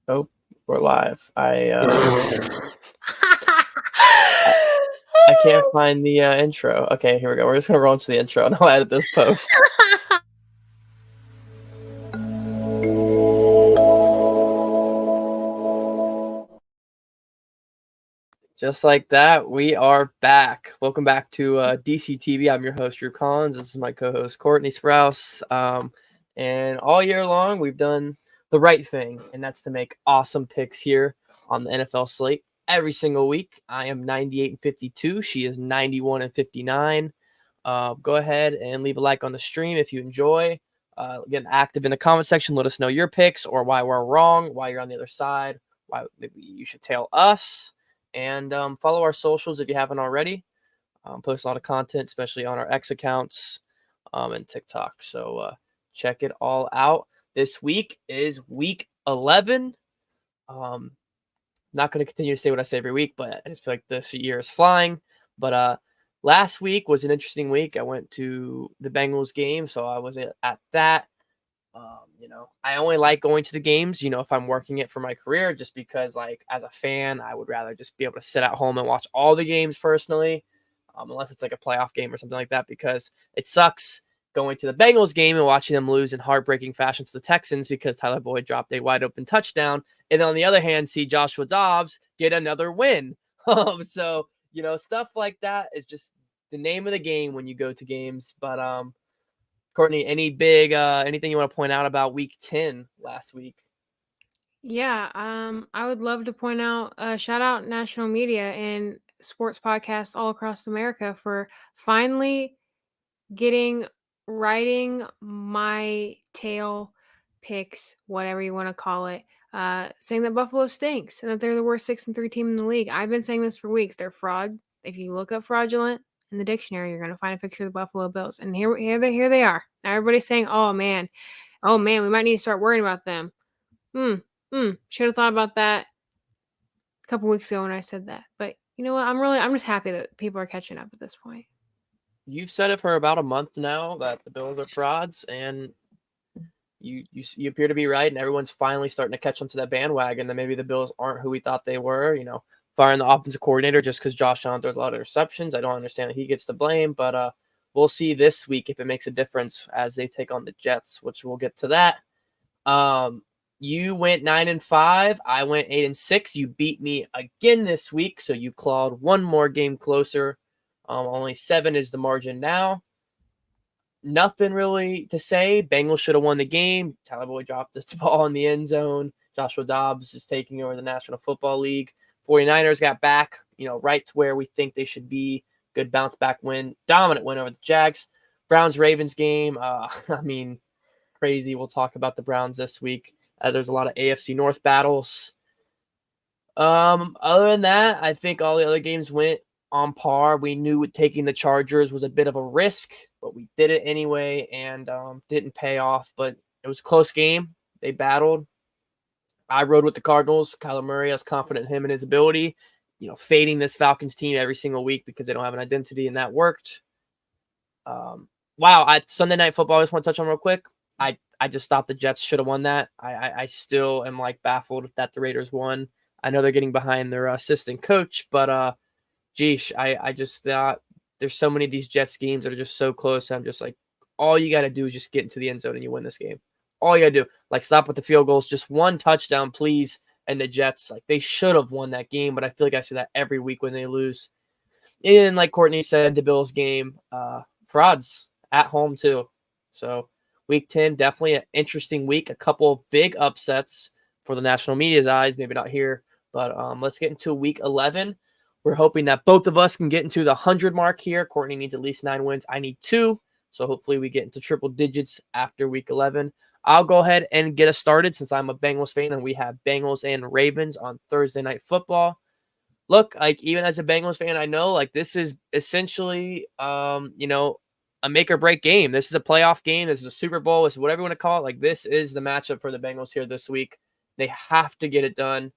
Oh, we're live. I can't find the intro. Okay, here we go. We're just gonna roll into the intro, and I'll edit this post. Just like that, we are back. Welcome back to DCTV. I'm your host, Drew Collins. This is my co-host, Courtney Sprouse. And all year long, we've done the right thing, and that's to make awesome picks here on the NFL slate every single week. I am 98-52. She is 91-59. Go ahead and leave a like on the stream if you enjoy. Get active in the comment section. Let us know your picks or why we're wrong, why you're on the other side, why maybe you should tail us. And follow our socials if you haven't already. Post a lot of content, especially on our X accounts and TikTok. So check it all out. This week is week 11. Not going to continue to say what I say every week, but I just feel like this year is flying. But last week was an interesting week. I went to the Bengals game, so I was at that. I only like going to the games, if I'm working it for my career, just because, like, as a fan, I would rather just be able to sit at home and watch all the games personally, unless it's like a playoff game or something like that, because it sucks going to the Bengals game and watching them lose in heartbreaking fashion to the Texans because Tyler Boyd dropped a wide open touchdown. And then on the other hand, see Joshua Dobbs get another win. So, stuff like that is just the name of the game when you go to games. But, Courtney, any big anything you want to point out about week 10 last week? Yeah, I would love to point out, shout out national media and sports podcasts all across America for finally writing my tail picks, whatever you want to call it, saying that Buffalo stinks and that they're the worst 6-3 team in the league. I've been saying this for weeks. They're fraud. If you look up fraudulent in the dictionary, you're going to find a picture of the Buffalo Bills. And here they are. Now everybody's saying, oh man, we might need to start worrying about them. Should have thought about that a couple weeks ago when I said that. But you know what? I'm just happy that people are catching up at this point. You've said it for about a month now that the Bills are frauds, and you appear to be right, and everyone's finally starting to catch on to that bandwagon that maybe the Bills aren't who we thought they were. Firing the offensive coordinator just because Josh Allen throws a lot of interceptions. I don't understand that he gets the blame, but we'll see this week if it makes a difference as they take on the Jets, which we'll get to that. You went 9-5. I went 8-6. You beat me again this week, so you clawed one more game closer. Only 7 is the margin now. Nothing really to say. Bengals should have won the game. Tyler Boyd dropped the ball in the end zone. Joshua Dobbs is taking over the National Football League. 49ers got back, right to where we think they should be. Good bounce back win. Dominant win over the Jags. Browns-Ravens game. Crazy. We'll talk about the Browns this week. There's a lot of AFC North battles. Other than that, I think all the other games went on par. We knew taking the Chargers was a bit of a risk, but we did it anyway and didn't pay off. But it was a close game. They battled. I rode with the Cardinals. Kyler Murray, I was confident in him and his ability. Fading this Falcons team every single week because they don't have an identity, and that worked. Sunday Night Football, I just want to touch on real quick. I just thought the Jets should have won that. I still am baffled that the Raiders won. I know they're getting behind their assistant coach, but I just thought there's so many of these Jets games that are just so close. I'm just like, all you got to do is just get into the end zone and you win this game. All you got to do, stop with the field goals, just one touchdown, please. And the Jets, they should have won that game, but I feel like I say that every week when they lose. And like Courtney said, the Bills game, frauds at home too. So week 10, definitely an interesting week. A couple of big upsets for the national media's eyes, maybe not here, but let's get into week 11. We're hoping that both of us can get into the 100 mark here. Courtney needs at least 9 wins. I need 2. So hopefully we get into triple digits after week 11. I'll go ahead and get us started since I'm a Bengals fan and we have Bengals and Ravens on Thursday Night Football. Look, even as a Bengals fan, I know this is essentially, a make or break game. This is a playoff game. This is a Super Bowl. This is whatever you want to call it. This is the matchup for the Bengals here this week. They have to get it done.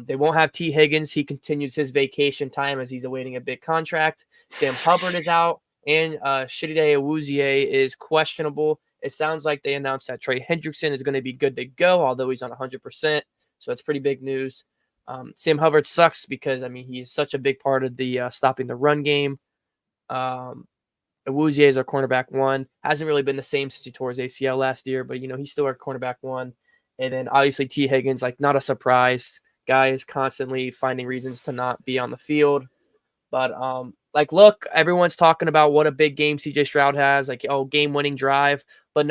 They won't have T. Higgins. He continues his vacation time as he's awaiting a big contract. Sam Hubbard is out, and Shitty Awuzie is questionable. It sounds like they announced that Trey Hendrickson is going to be good to go, although he's on 100%. So it's pretty big news. Sam Hubbard sucks because, he's such a big part of the stopping the run game. Awuzie is our cornerback 1. Hasn't really been the same since he tore his ACL last year, but, he's still our cornerback 1. And then obviously T. Higgins, not a surprise. Guy is constantly finding reasons to not be on the field. But, look, everyone's talking about what a big game CJ Stroud has, game-winning drive. But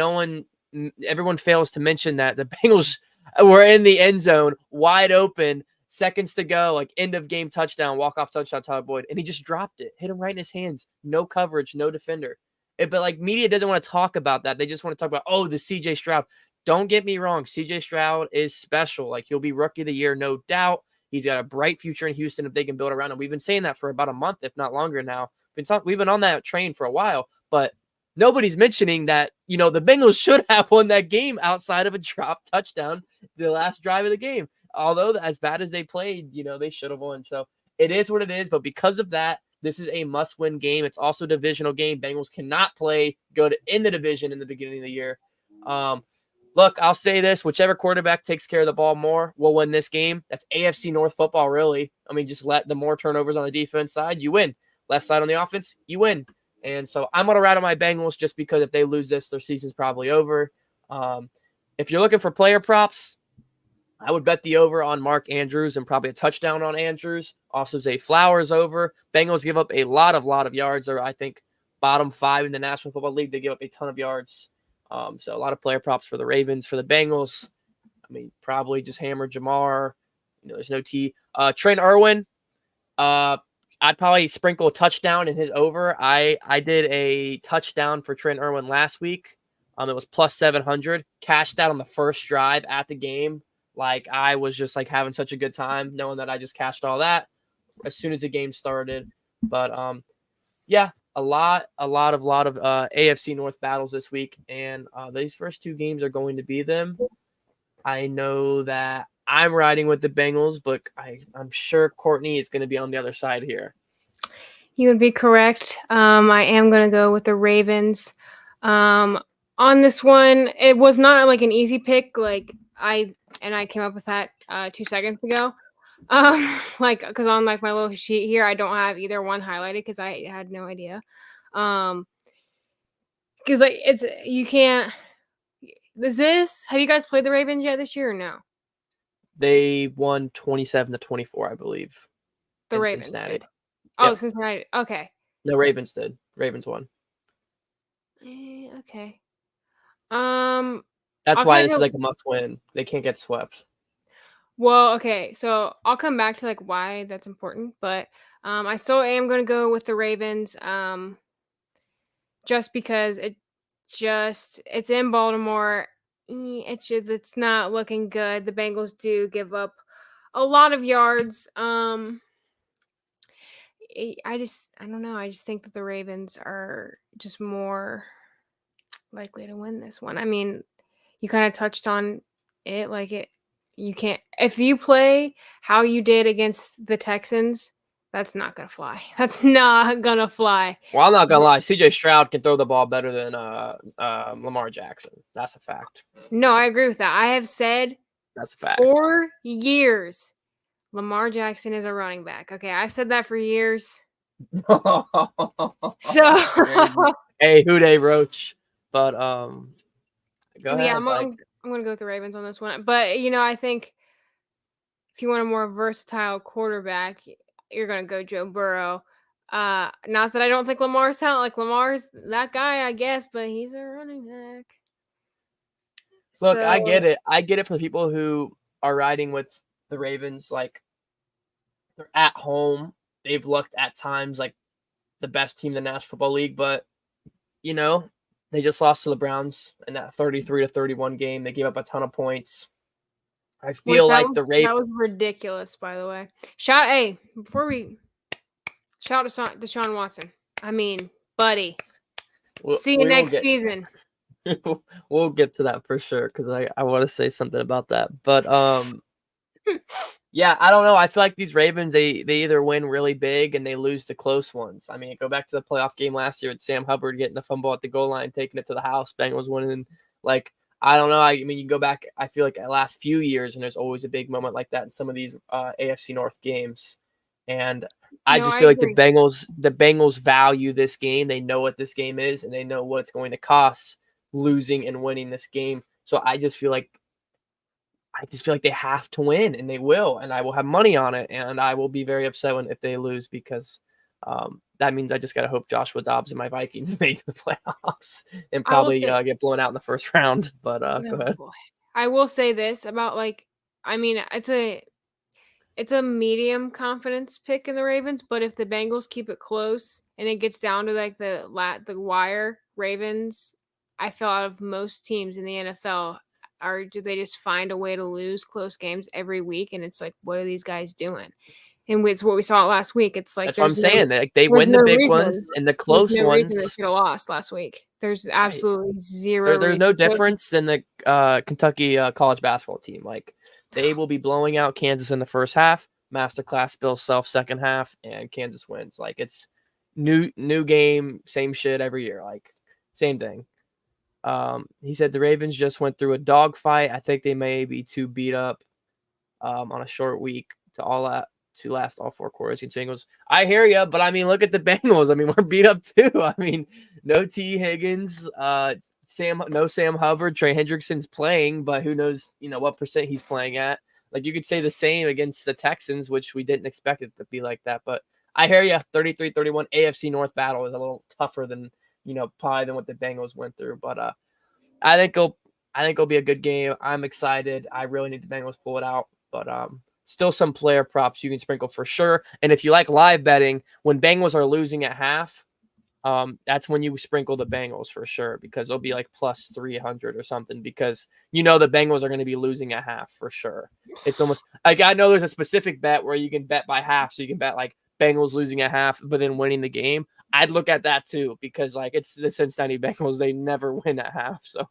everyone fails to mention that the Bengals were in the end zone, wide open, seconds to go, end-of-game touchdown, walk-off touchdown, Tyler Boyd. And he just dropped it, hit him right in his hands. No coverage, no defender. But, media doesn't want to talk about that. They just want to talk about, the CJ Stroud. Don't get me wrong. CJ Stroud is special. He'll be rookie of the year, no doubt. He's got a bright future in Houston if they can build around him. We've been saying that for about a month, if not longer now. We've been on that train for a while, but nobody's mentioning that, the Bengals should have won that game outside of a dropped touchdown the last drive of the game. Although as bad as they played, they should have won. So it is what it is. But because of that, this is a must-win game. It's also a divisional game. Bengals cannot in the division in the beginning of the year. Look, I'll say this. Whichever quarterback takes care of the ball more will win this game. That's AFC North football, really. Just let the more turnovers on the defense side, you win. Less side on the offense, you win. And so I'm going to rattle my Bengals just because if they lose this, their season's probably over. If you're looking for player props, I would bet the over on Mark Andrews and probably a touchdown on Andrews. Also, Zay Flowers over. Bengals give up a lot of yards. They're, I think, bottom 5 in the National Football League. They give up a ton of yards. So a lot of player props for the Ravens. For the Bengals, probably just hammer Jamar. There's no T. Trent Irwin, I'd probably sprinkle a touchdown in his over. I did a touchdown for Trent Irwin last week. It was plus 700. Cashed out on the first drive at the game. I was just having such a good time knowing that I just cashed all that as soon as the game started. But yeah. A lot of AFC North battles this week, and these first 2 games are going to be them. I know that I'm riding with the Bengals, but I'm sure Courtney is going to be on the other side here. You would be correct. I am going to go with the Ravens. On this one, it was not an easy pick. I came up with that 2 seconds ago. Because on my little sheet here, I don't have either one highlighted because I had no idea. Because you can't. Have you guys played the Ravens yet this year or no? They won 27-24, I believe. The Ravens Cincinnati. did. Oh, yep. Cincinnati. Okay. No, Ravens did. Ravens won. Okay. That's why this is a must-win. They can't get swept. Well, okay, so I'll come back to why that's important, but I still am going to go with the Ravens, just because it's in Baltimore. It's not looking good. The Bengals do give up a lot of yards. I don't know. I just think that the Ravens are just more likely to win this one. You kind of touched on it, you can't, if you play how you did against the Texans, that's not going to fly. That's not going to fly. Well, I'm not going to lie. CJ Stroud can throw the ball better than Lamar Jackson. That's a fact. No, I agree with that. I have said that's a fact. For years, Lamar Jackson is a running back. Okay, I've said that for years. So hey, who dey Roach? But go ahead. Yeah, I'm gonna go with the Ravens on this one. But I think if you want a more versatile quarterback, you're gonna go Joe Burrow. Not that I don't think Lamar's talent. Lamar's that guy, I guess, but he's a running back. Look, I get it. I get it for the people who are riding with the Ravens. They're at home. They've looked at times like the best team in the National Football League, but they just lost to the Browns in that 33-31 game. They gave up a ton of points. I feel the Ravens. That was ridiculous, by the way. Before we shout to Deshaun Watson. Buddy. See you next season. We'll get to that for sure because I want to say something about that. But yeah, I don't know. I feel like these Ravens, they either win really big and they lose to close ones. Go back to the playoff game last year with Sam Hubbard getting the fumble at the goal line, taking it to the house. Bengals winning. I don't know. I mean, you go back, I feel like the last few years, and there's always a big moment like that in some of these AFC North games. And I No, just I feel like the agree. Bengals value this game. They know what this game is, and they know what it's going to cost losing and winning this game. So I just feel like they have to win, and they will, and I will have money on it, and I will be very upset if they lose because that means I just got to hope Joshua Dobbs and my Vikings make the playoffs and I will probably say, get blown out in the first round. But go oh ahead. boy. I will say this about I mean, it's a medium confidence pick in the Ravens, but if the Bengals keep it close and it gets down to like the wire, Ravens, I feel out of most teams in the NFL do they just find a way to lose close games every week, and it's like, what are these guys doing? And it's what we saw last week. It's like That's what I'm saying. They there's win the no big reason. ones and the There's close no reason they ones. should have lost last week. There's Right. absolutely zero There's reason. no difference than the Kentucky college basketball team. Like they will be blowing out Kansas in the first half, masterclass Bill Self second half, and Kansas wins. Like it's new game, same shit every year. Like same thing. He said the Ravens just went through a dogfight. I think they may be too beat up on a short week to last all 4 quarters against Bengals. I hear you, but I mean, look at the Bengals. I mean, we're beat up too. I mean, no T. Higgins, no Sam Hubbard, Trey Hendrickson's playing, but who knows, what percent he's playing at. Like you could say the same against the Texans, which we didn't expect it to be like that. But I hear you, 33-31 AFC North battle is a little tougher than, probably than what the Bengals went through. But I think it'll be a good game. I'm excited. I really need the Bengals to pull it out. But still some player props you can sprinkle for sure. And if you like live betting, when Bengals are losing at half, that's when you sprinkle the Bengals for sure because they'll be like plus 300 or something because the Bengals are going to be losing at half for sure. It's almost like I know there's a specific bet where you can bet by half, so you can bet like Bengals losing at half, but then winning the game. I'd look at that too because like it's the Cincinnati Bengals, they never win at half. So,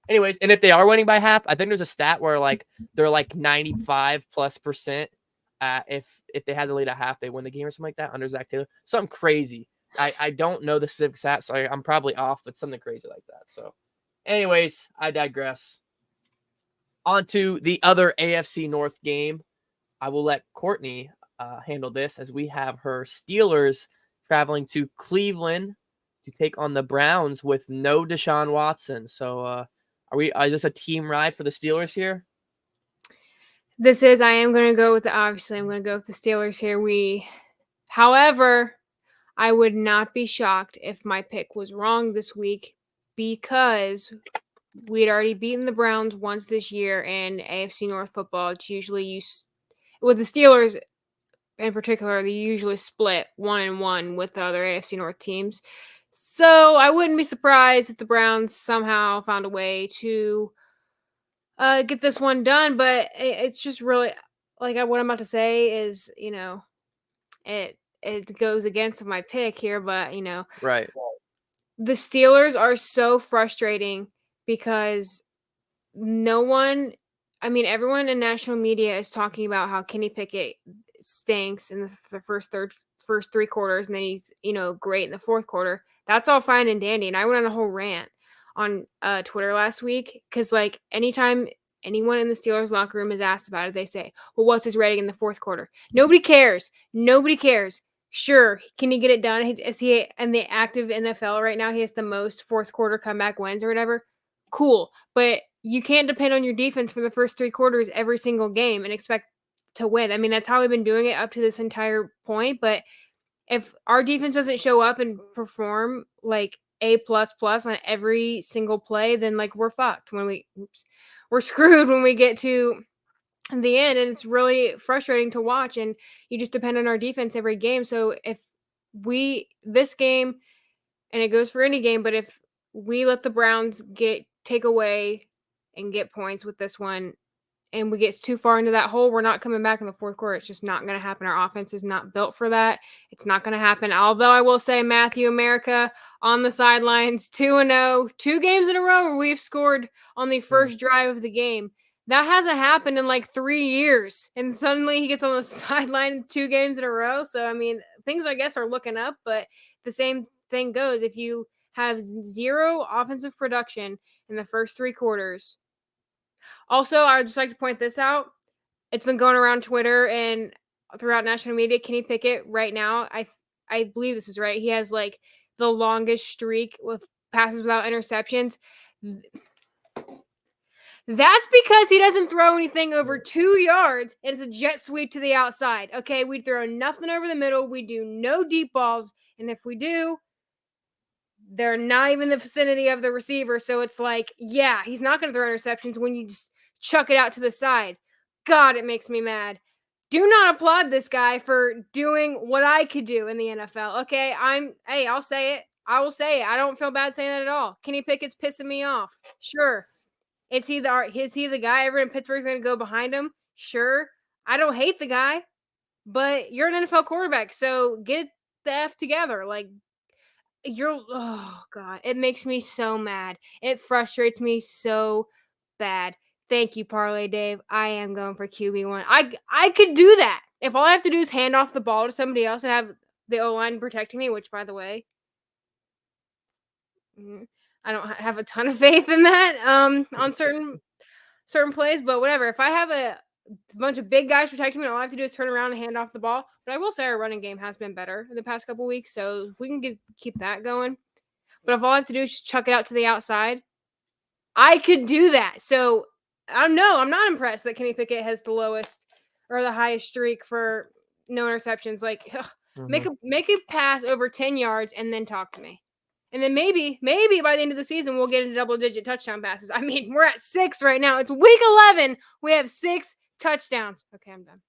anyways, and if they are winning by half, I think there's a stat where like they're like 95+%. If they had the lead at half, they win the game or something like that under Zach Taylor. Something crazy. I don't know the specific stat, so I'm probably off, but something crazy like that. So, anyways, I digress. On to the other AFC North game. I will let Courtney handle this as we have her Steelers traveling to Cleveland to take on the Browns with no Deshaun Watson. So, is this a team ride for the Steelers here? I am going to go with obviously I'm going to go with the Steelers here. However, I would not be shocked if my pick was wrong this week because we'd already beaten the Browns once this year in AFC North football. It's usually with the Steelers in particular, they usually split 1-1 with the other AFC North teams. So I wouldn't be surprised if the Browns somehow found a way to get this one done. But it's just really what I'm about to say is, it goes against my pick here. But Right. the Steelers are so frustrating because everyone in national media is talking about how Kenny Pickett stinks in the first 3 quarters, and then he's, great in the fourth quarter. That's all fine and dandy. And I went on a whole rant on Twitter last week because, anytime anyone in the Steelers locker room is asked about it, they say, well, what's his rating in the fourth quarter? Nobody cares. Sure, can he get it done? Is he in the active NFL right now? He has the most fourth quarter comeback wins or whatever. Cool. But you can't depend on your defense for the first 3 quarters every single game and expect to win. I mean, that's how we've been doing it up to this entire point. But if our defense doesn't show up and perform like A++ on every single play, then we're fucked we're screwed when we get to the end. And it's really frustrating to watch. And you just depend on our defense every game. So if this game, and it goes for any game, but if we let the Browns take away and get points with this one, and we get too far into that hole, we're not coming back in the fourth quarter. It's just not going to happen. Our offense is not built for that. It's not going to happen. Although I will say Matthew America on the sidelines, 2-0, 2 games in a row where we've scored on the first drive of the game. That hasn't happened in 3 years. And suddenly he gets on the sideline 2 games in a row. So, I mean, things I guess are looking up, but the same thing goes. If you have 0 offensive production in the first 3 quarters. Also, I would just like to point this out. It's been going around Twitter and throughout national media. Kenny Pickett right now, I believe this is right. He has like the longest streak with passes without interceptions. That's because he doesn't throw anything over 2 yards, and it's a jet sweep to the outside. Okay, we throw nothing over the middle. We do no deep balls, and if we do, they're not even in the vicinity of the receiver. So it's like, yeah, he's not going to throw interceptions when you just chuck it out to the side. God, it makes me mad. Do not applaud this guy for doing what I could do in the NFL. Okay, I'll say it. I will say it. I don't feel bad saying that at all. Kenny Pickett's pissing me off. Sure. Is he the guy everyone in Pittsburgh's going to go behind him? Sure. I don't hate the guy, but you're an NFL quarterback, so get the F together. Like, oh God, it makes me so mad. It frustrates me so bad. Thank you, Parlay Dave. I am going for QB1. I could do that. If all I have to do is hand off the ball to somebody else and have the O-line protecting me, which, by the way, I don't have a ton of faith in that on certain plays, but whatever. If I have a bunch of big guys protecting me, all I have to do is turn around and hand off the ball. But I will say our running game has been better in the past couple weeks, so we can keep that going. But if all I have to do is just chuck it out to the outside, I could do that. So I'm not impressed that Kenny Pickett has the lowest or the highest streak for no interceptions. Like, make a pass over 10 yards and then talk to me. And then maybe by the end of the season, we'll get into double-digit touchdown passes. I mean, we're at 6 right now. It's week 11. We have 6 touchdowns. Okay, I'm done.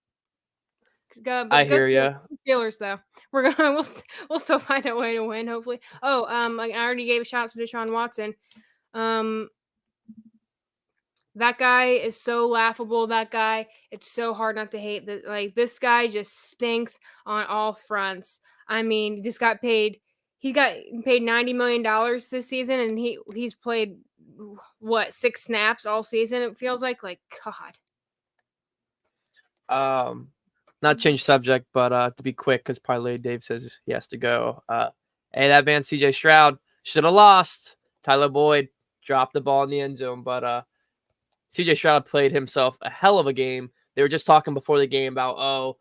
I hear you. Steelers, though. We'll still find a way to win, hopefully. Oh, like I already gave a shout out to Deshaun Watson. That guy is so laughable. That guy, it's so hard not to hate. That, like, this guy just stinks on all fronts. I mean, he just got paid. He got paid $90 million this season, and he's played, 6 snaps all season, it feels like? Like, God. Not change subject, but to be quick, because Parlay Dave says he has to go. Hey, that man CJ Stroud should have lost. Tyler Boyd dropped the ball in the end zone, but CJ Stroud played himself a hell of a game. They were just talking before the game about,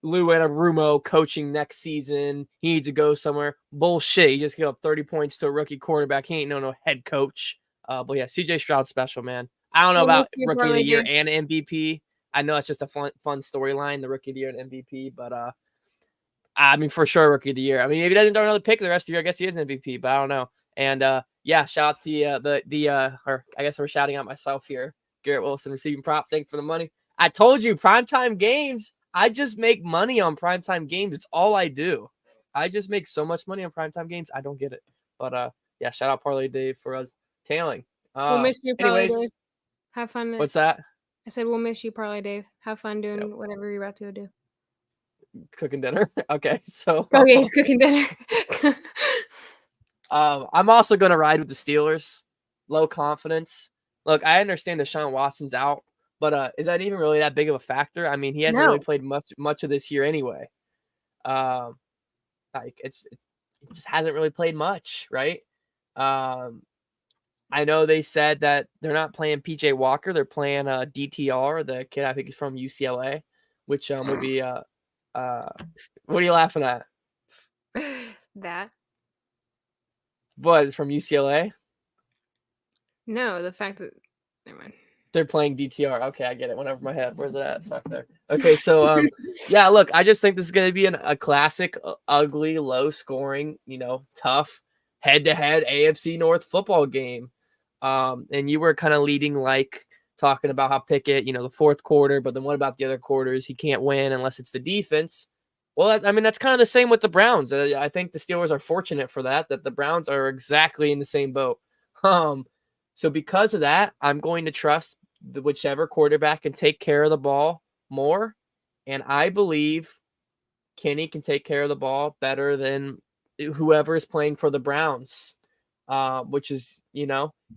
Lou Anarumo coaching next season. He needs to go somewhere. Bullshit. He just gave up 30 points to a rookie quarterback. He ain't no head coach. But yeah, CJ Stroud special, man. I don't know about rookie of the year and MVP. I know it's just a fun storyline, the rookie of the year and MVP. But I mean, for sure, rookie of the year. I mean, if he doesn't throw another pick the rest of the year, I guess he is an MVP. But I don't know. And yeah, shout out to or I guess we're shouting out myself here. Garrett Wilson receiving prop. Thanks for the money. I told you, primetime games. I just make money on primetime games. It's all I do. I just make so much money on primetime games. I don't get it. But yeah, shout out Parlay Dave for us tailing. We'll miss you, Parlay Dave. Have fun. What's that? I said we'll miss you, Parlay Dave. Have fun doing whatever you're about to go do. Cooking dinner. Okay, so okay, he's cooking dinner. I'm also gonna ride with the Steelers. Low confidence. Look, I understand Deshaun Watson's out. But is that even really that big of a factor? I mean, he hasn't really played much of this year anyway. Like it just hasn't really played much, right? I know they said that they're not playing PJ Walker; they're playing DTR, the kid I think is from UCLA, which would be what are you laughing at? That. What, it's from UCLA? No, the fact that never mind. They're playing DTR. Okay, I get it. Went over my head. Where's it at? It's up there. Okay, so yeah, look, I just think this is going to be a classic, ugly, low-scoring, tough head-to-head AFC North football game. And you were kind of leading, like, talking about how Pickett, the fourth quarter, but then what about the other quarters? He can't win unless it's the defense. Well, I mean, that's kind of the same with the Browns. I think the Steelers are fortunate for that the Browns are exactly in the same boat. So because of that, I'm going to trust whichever quarterback can take care of the ball more. And I believe Kenny can take care of the ball better than whoever is playing for the Browns, which is,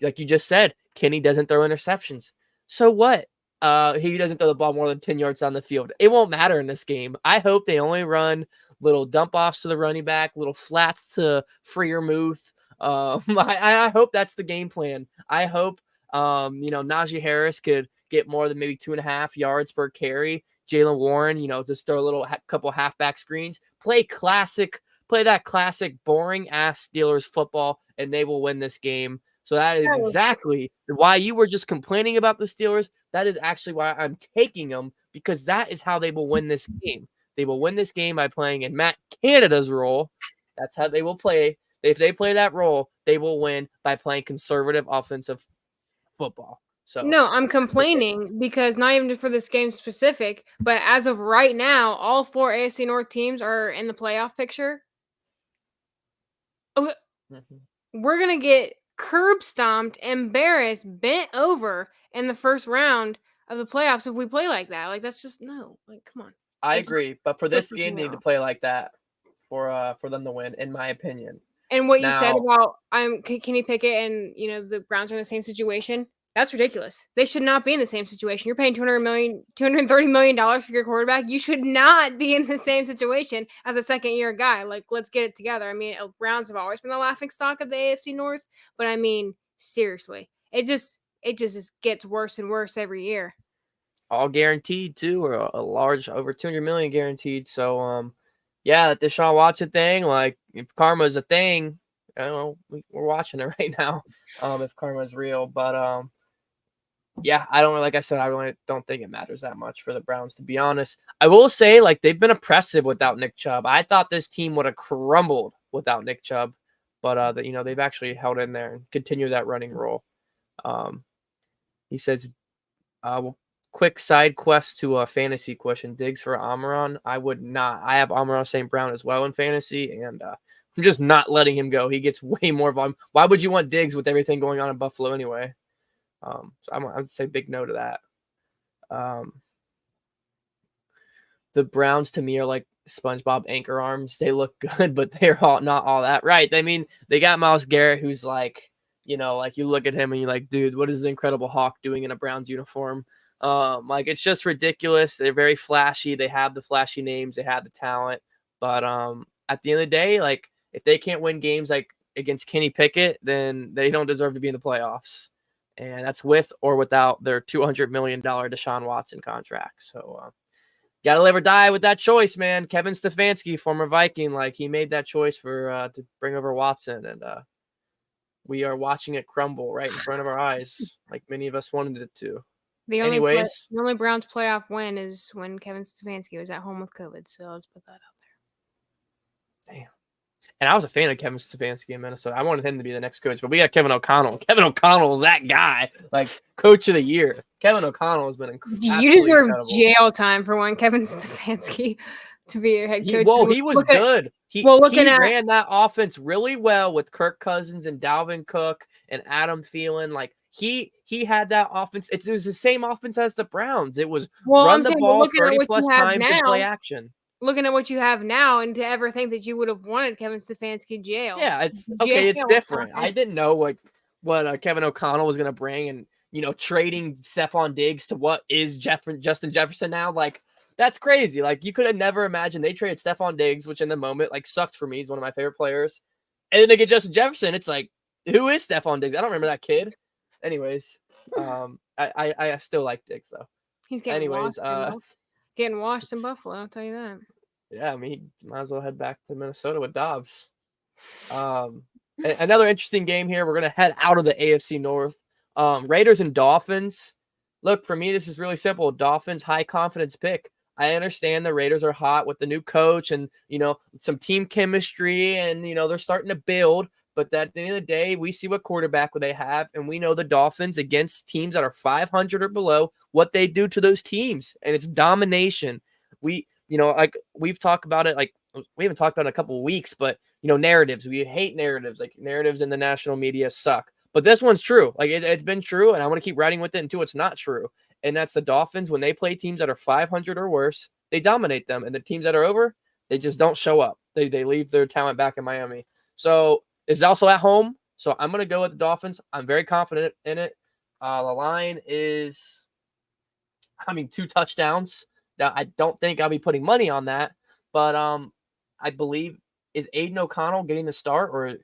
like you just said, Kenny doesn't throw interceptions. So what? He doesn't throw the ball more than 10 yards down the field. It won't matter in this game. I hope they only run little dump offs to the running back, little flats to Freiermuth, I hope that's the game plan. I hope, Najee Harris could get more than maybe 2.5 yards per carry. Jalen Warren, just throw a little couple halfback screens. Play that classic boring ass Steelers football, and they will win this game. So that is exactly why you were just complaining about the Steelers. That is actually why I'm taking them, because that is how they will win this game. They will win this game by playing in Matt Canada's role. That's how they will play. If they play that role, they will win by playing conservative offensive football. So No, I'm complaining because not even for this game specific, but as of right now, all 4 AFC North teams are in the playoff picture. We're going to get curb stomped, embarrassed, bent over in the first round of the playoffs if we play like that. Like, that's just no. Like, come on. I agree, but for this game, they need to play like that for them to win, in my opinion. And what you said about Kenny Pickett and the Browns are in the same situation, that's ridiculous. They should not be in the same situation. You're paying $230 million for your quarterback. You should not be in the same situation as a second-year guy. Like, let's get it together. I mean, Browns have always been the laughingstock of the AFC North, but I mean, seriously, it just gets worse and worse every year. All guaranteed too, or a large over $200 million guaranteed. So, yeah, the Deshaun Watson thing, like if karma is a thing, we're watching it right now. If karma is real, but yeah, like I said, I really don't think it matters that much for the Browns, to be honest. I will say, like, they've been oppressive without Nick Chubb. I thought this team would have crumbled without Nick Chubb, but they've actually held in there and continued that running role. He says, quick side quest to a fantasy question. Diggs for Amon? I would not. I have Amon St. Brown as well in fantasy, and I'm just not letting him go. He gets way more volume. Why would you want Diggs with everything going on in Buffalo anyway? So I would say big no to that. The Browns to me are like SpongeBob anchor arms. They look good, but they're not all that right. I mean, they got Myles Garrett, who's like, like you look at him and you're like, dude, what is the Incredible Hawk doing in a Browns uniform? Like, it's just ridiculous. They're very flashy. They have the flashy names. They have the talent. But at the end of the day, like, if they can't win games like against Kenny Pickett, then they don't deserve to be in the playoffs. And that's with or without their $200 million Deshaun Watson contract. So, got to live or die with that choice, man. Kevin Stefanski, former Viking, like, he made that choice to bring over Watson. And we are watching it crumble right in front of our eyes, like many of us wanted it to. The only Browns playoff win is when Kevin Stefanski was at home with COVID. So let's put that out there. Damn. And I was a fan of Kevin Stefanski in Minnesota. I wanted him to be the next coach, but we got Kevin O'Connell. Kevin O'Connell is that guy, like coach of the year. Kevin O'Connell has been incredible. You deserve jail time for one Kevin Stefanski to be your head coach. He was good. He ran that offense really well with Kirk Cousins and Dalvin Cook and Adam Thielen. Like, he had that offense. It was the same offense as the Browns. It was run the ball 30-plus times and play action. Looking at what you have now, and to ever think that you would have wanted Kevin Stefanski jail. Yeah, it's different. I didn't know what Kevin O'Connell was going to bring, and trading Stephon Diggs to what is Justin Jefferson now. Like, that's crazy. Like, you could have never imagined they traded Stephon Diggs, which in the moment like sucks for me. He's one of my favorite players, and then they get Justin Jefferson. It's like, who is Stephon Diggs? I don't remember that kid. Anyways, I still like Diggs though. He's getting washed in Buffalo, I'll tell you that. Yeah, I mean, he might as well head back to Minnesota with Dobbs. Another interesting game here. We're going to head out of the AFC North. Raiders and Dolphins. Look, for me, this is really simple. Dolphins, high confidence pick. I understand the Raiders are hot with the new coach and, some team chemistry and, they're starting to build. But at the end of the day, we see what quarterback they have, and we know the Dolphins against teams that are 500 or below, what they do to those teams, and it's domination. We've talked about it, like we haven't talked about it in a couple of weeks, but narratives. We hate narratives. Like, narratives in the national media suck. But this one's true. Like, it's been true, and I want to keep writing with it until it's not true. And that's the Dolphins. When they play teams that are 500 or worse, they dominate them, and the teams that are over, they just don't show up. They leave their talent back in Miami. So it's also at home, so I'm going to go with the Dolphins. I'm very confident in it. The line is, 2 touchdowns. Now, I don't think I'll be putting money on that, but I believe, is Aiden O'Connell getting the start, or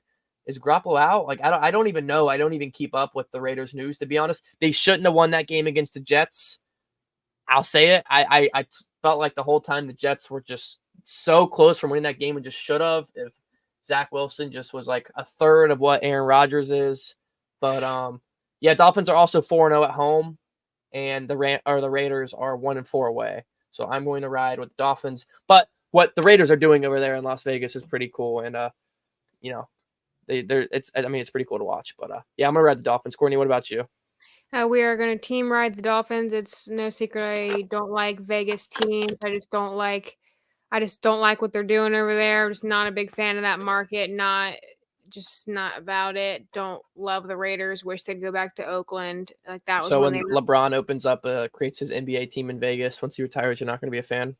Is Garoppolo out? Like, I don't even know. I don't even keep up with the Raiders news, to be honest. They shouldn't have won that game against the Jets. I'll say it. I felt like the whole time the Jets were just so close from winning that game and just should have if Zach Wilson just was like a third of what Aaron Rodgers is. But yeah, Dolphins are also 4-0 at home, and the Raiders are 1-4 away. So I'm going to ride with the Dolphins. But what the Raiders are doing over there in Las Vegas is pretty cool, and it's pretty cool to watch. But yeah, I'm gonna ride the Dolphins. Courtney, what about you? We are going to team ride the Dolphins. It's no secret I don't like Vegas teams. I just don't like what they're doing over there. I'm just not a big fan of that market. Not about it. Don't love the Raiders. Wish they'd go back to Oakland. Like that was So when they LeBron opens up, creates his NBA team in Vegas, once he retires, you're not going to be a fan?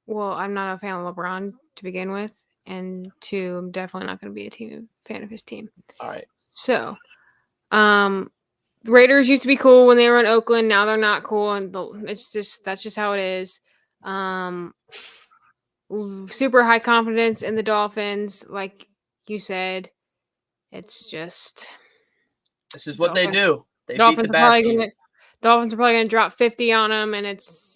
Well, I'm not a fan of LeBron to begin with, and two, I'm definitely not going to be a fan of his team. All right. So, the Raiders used to be cool when they were in Oakland. Now they're not cool, and that's just how it is. Super high confidence in the Dolphins, like you said. It's just this is what they do. They Dolphins beat the bad team. Dolphins are probably gonna drop 50 on them, and it's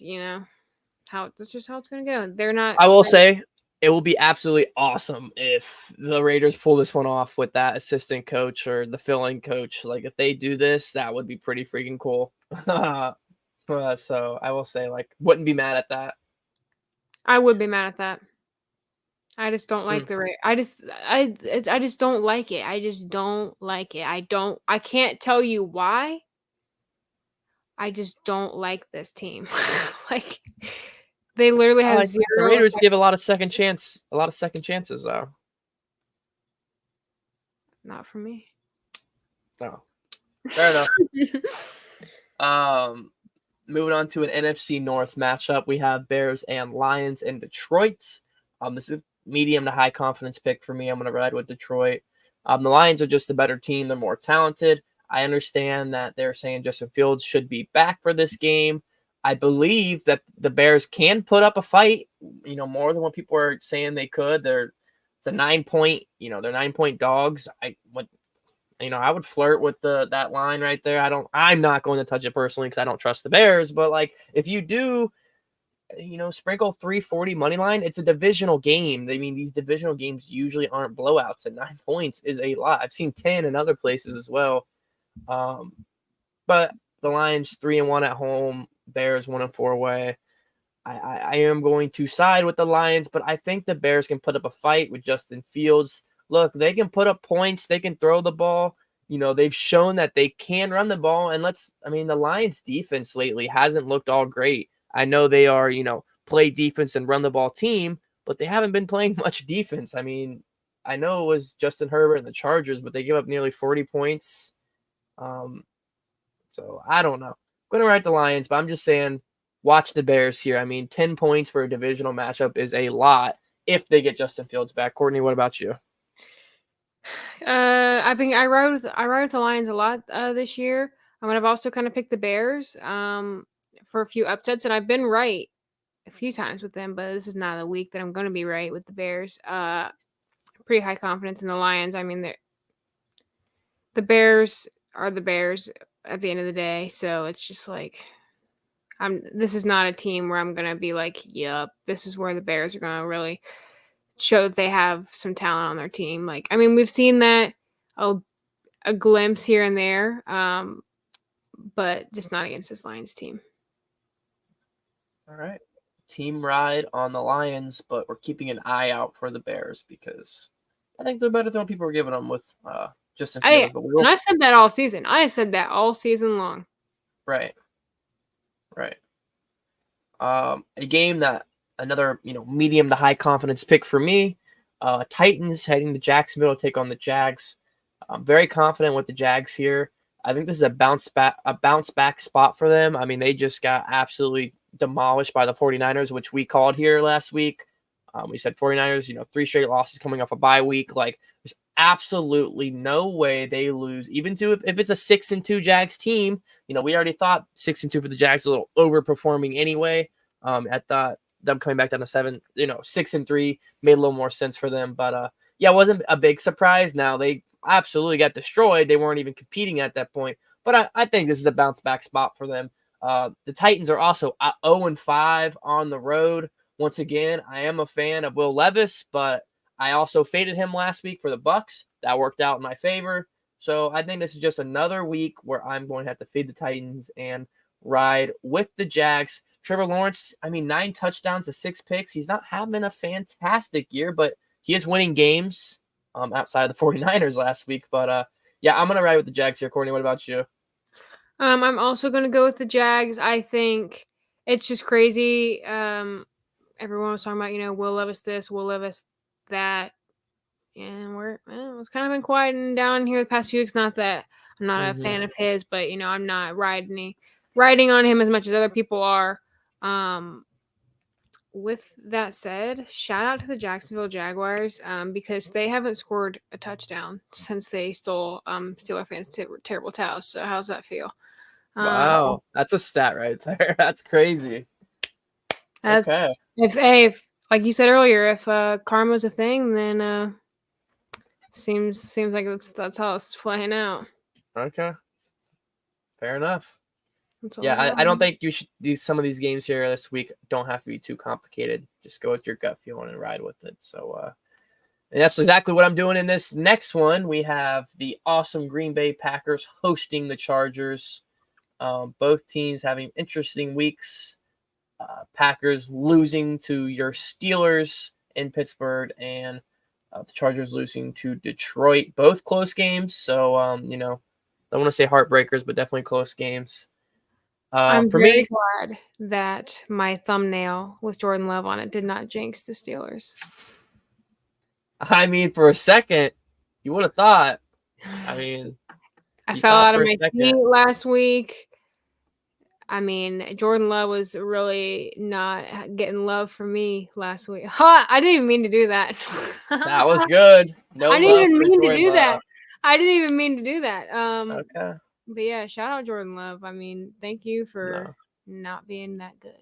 that's just how it's gonna go. They're not. I will say it will be absolutely awesome if the Raiders pull this one off with that assistant coach or the fill-in coach. Like, if they do this, that would be pretty freaking cool. So I will say, like, wouldn't be mad at that. I would be mad at that. I just don't like the Raiders. I just don't like it. I just don't like it. I can't tell you why. I just don't like this team. Like, they literally have zero. The Raiders give a lot of second chances, though. Not for me. No. Fair enough. Moving on to an NFC North matchup, we have Bears and Lions in Detroit. This is a medium to high confidence pick for me. I'm going to ride with Detroit. The Lions are just a better team. They're more talented. I understand that they're saying Justin Fields should be back for this game. I believe that the Bears can put up a fight, more than what people are saying they could. It's a 9-point, they're 9-point dogs. I would flirt with that line right there. I'm not going to touch it personally because I don't trust the Bears. But like, if you do, sprinkle 340 money line, it's a divisional game. I mean, these divisional games usually aren't blowouts, and 9 points is a lot. I've seen 10 in other places as well. But the Lions 3-1 at home, Bears 1-4 away. I am going to side with the Lions, but I think the Bears can put up a fight with Justin Fields. Look, they can put up points. They can throw the ball. They've shown that they can run the ball. And the Lions defense lately hasn't looked all great. I know they are, play defense and run the ball team, but they haven't been playing much defense. I mean, I know it was Justin Herbert and the Chargers, but they give up nearly 40 points. So I don't know. I'm going to ride the Lions, but I'm just saying, watch the Bears here. I mean, 10 points for a divisional matchup is a lot if they get Justin Fields back. Courtney, what about you? I ride with the Lions a lot this year. I've also kind of picked the Bears for a few upsets, and I've been right a few times with them, but this is not a week that I'm going to be right with the Bears. Pretty high confidence in the Lions. I mean, the Bears are the Bears at the end of the day, so it's just like this is not a team where I'm going to be like, yep, this is where the Bears are going to really show that they have some talent on their team. Like, I mean, we've seen that a glimpse here and there, but just not against this Lions team. All right. Team ride on the Lions, but we're keeping an eye out for the Bears because I think they're better than what people are giving them with Justin Fields. And I've said that all season. I have said that all season long. Right. A game that another, medium to high confidence pick for me. Titans heading to Jacksonville to take on the Jags. I'm very confident with the Jags here. I think this is a bounce back spot for them. I mean, they just got absolutely demolished by the 49ers, which we called here last week. We said 49ers, 3 straight losses coming off a bye week. Like, there's absolutely no way they lose, even if it's a 6-2 Jags team. We already thought 6-2 for the Jags a little overperforming anyway. I thought them coming back down to 6-3 made a little more sense for them. But yeah, it wasn't a big surprise. Now they absolutely got destroyed. They weren't even competing at that point. But I think this is a bounce back spot for them. The Titans are also 0-5 on the road. Once again, I am a fan of Will Levis, but I also faded him last week for the Bucks. That worked out in my favor. So I think this is just another week where I'm going to have to fade the Titans and ride with the Jags. Trevor Lawrence, 9 touchdowns to 6 picks. He's not having a fantastic year, but he is winning games outside of the 49ers last week. But yeah, I'm going to ride with the Jags here. Courtney, what about you? I'm also going to go with the Jags. I think it's just crazy. Everyone was talking about, Will Levis this, Will Levis that. And it's kind of been quieting down here the past few weeks. Not that I'm not a fan of his, but, I'm not riding on him as much as other people are. With that said, shout out to the Jacksonville Jaguars because they haven't scored a touchdown since they stole Steeler fans' terrible towels. So how's that feel? Wow, that's a stat right there. That's crazy. Okay. If like you said earlier, if karma's a thing, then seems like that's how it's playing out. Okay, fair enough. Yeah, I don't think you should. Some of these games here this week don't have to be too complicated. Just go with your gut feeling and ride with it. So, and that's exactly what I'm doing in this next one. We have the awesome Green Bay Packers hosting the Chargers. Both teams having interesting weeks. Packers losing to your Steelers in Pittsburgh, and the Chargers losing to Detroit. Both close games. So, I don't want to say heartbreakers, but definitely close games. I'm very glad that my thumbnail with Jordan Love on it did not jinx the Steelers. For a second, you would have thought. I fell out of my seat last week. Jordan Love was really not getting love from me last week. I didn't even mean to do that. That was good. I didn't even mean to do that. I didn't even mean to do that. Okay. But yeah, shout out Jordan Love. Thank you for not being that good.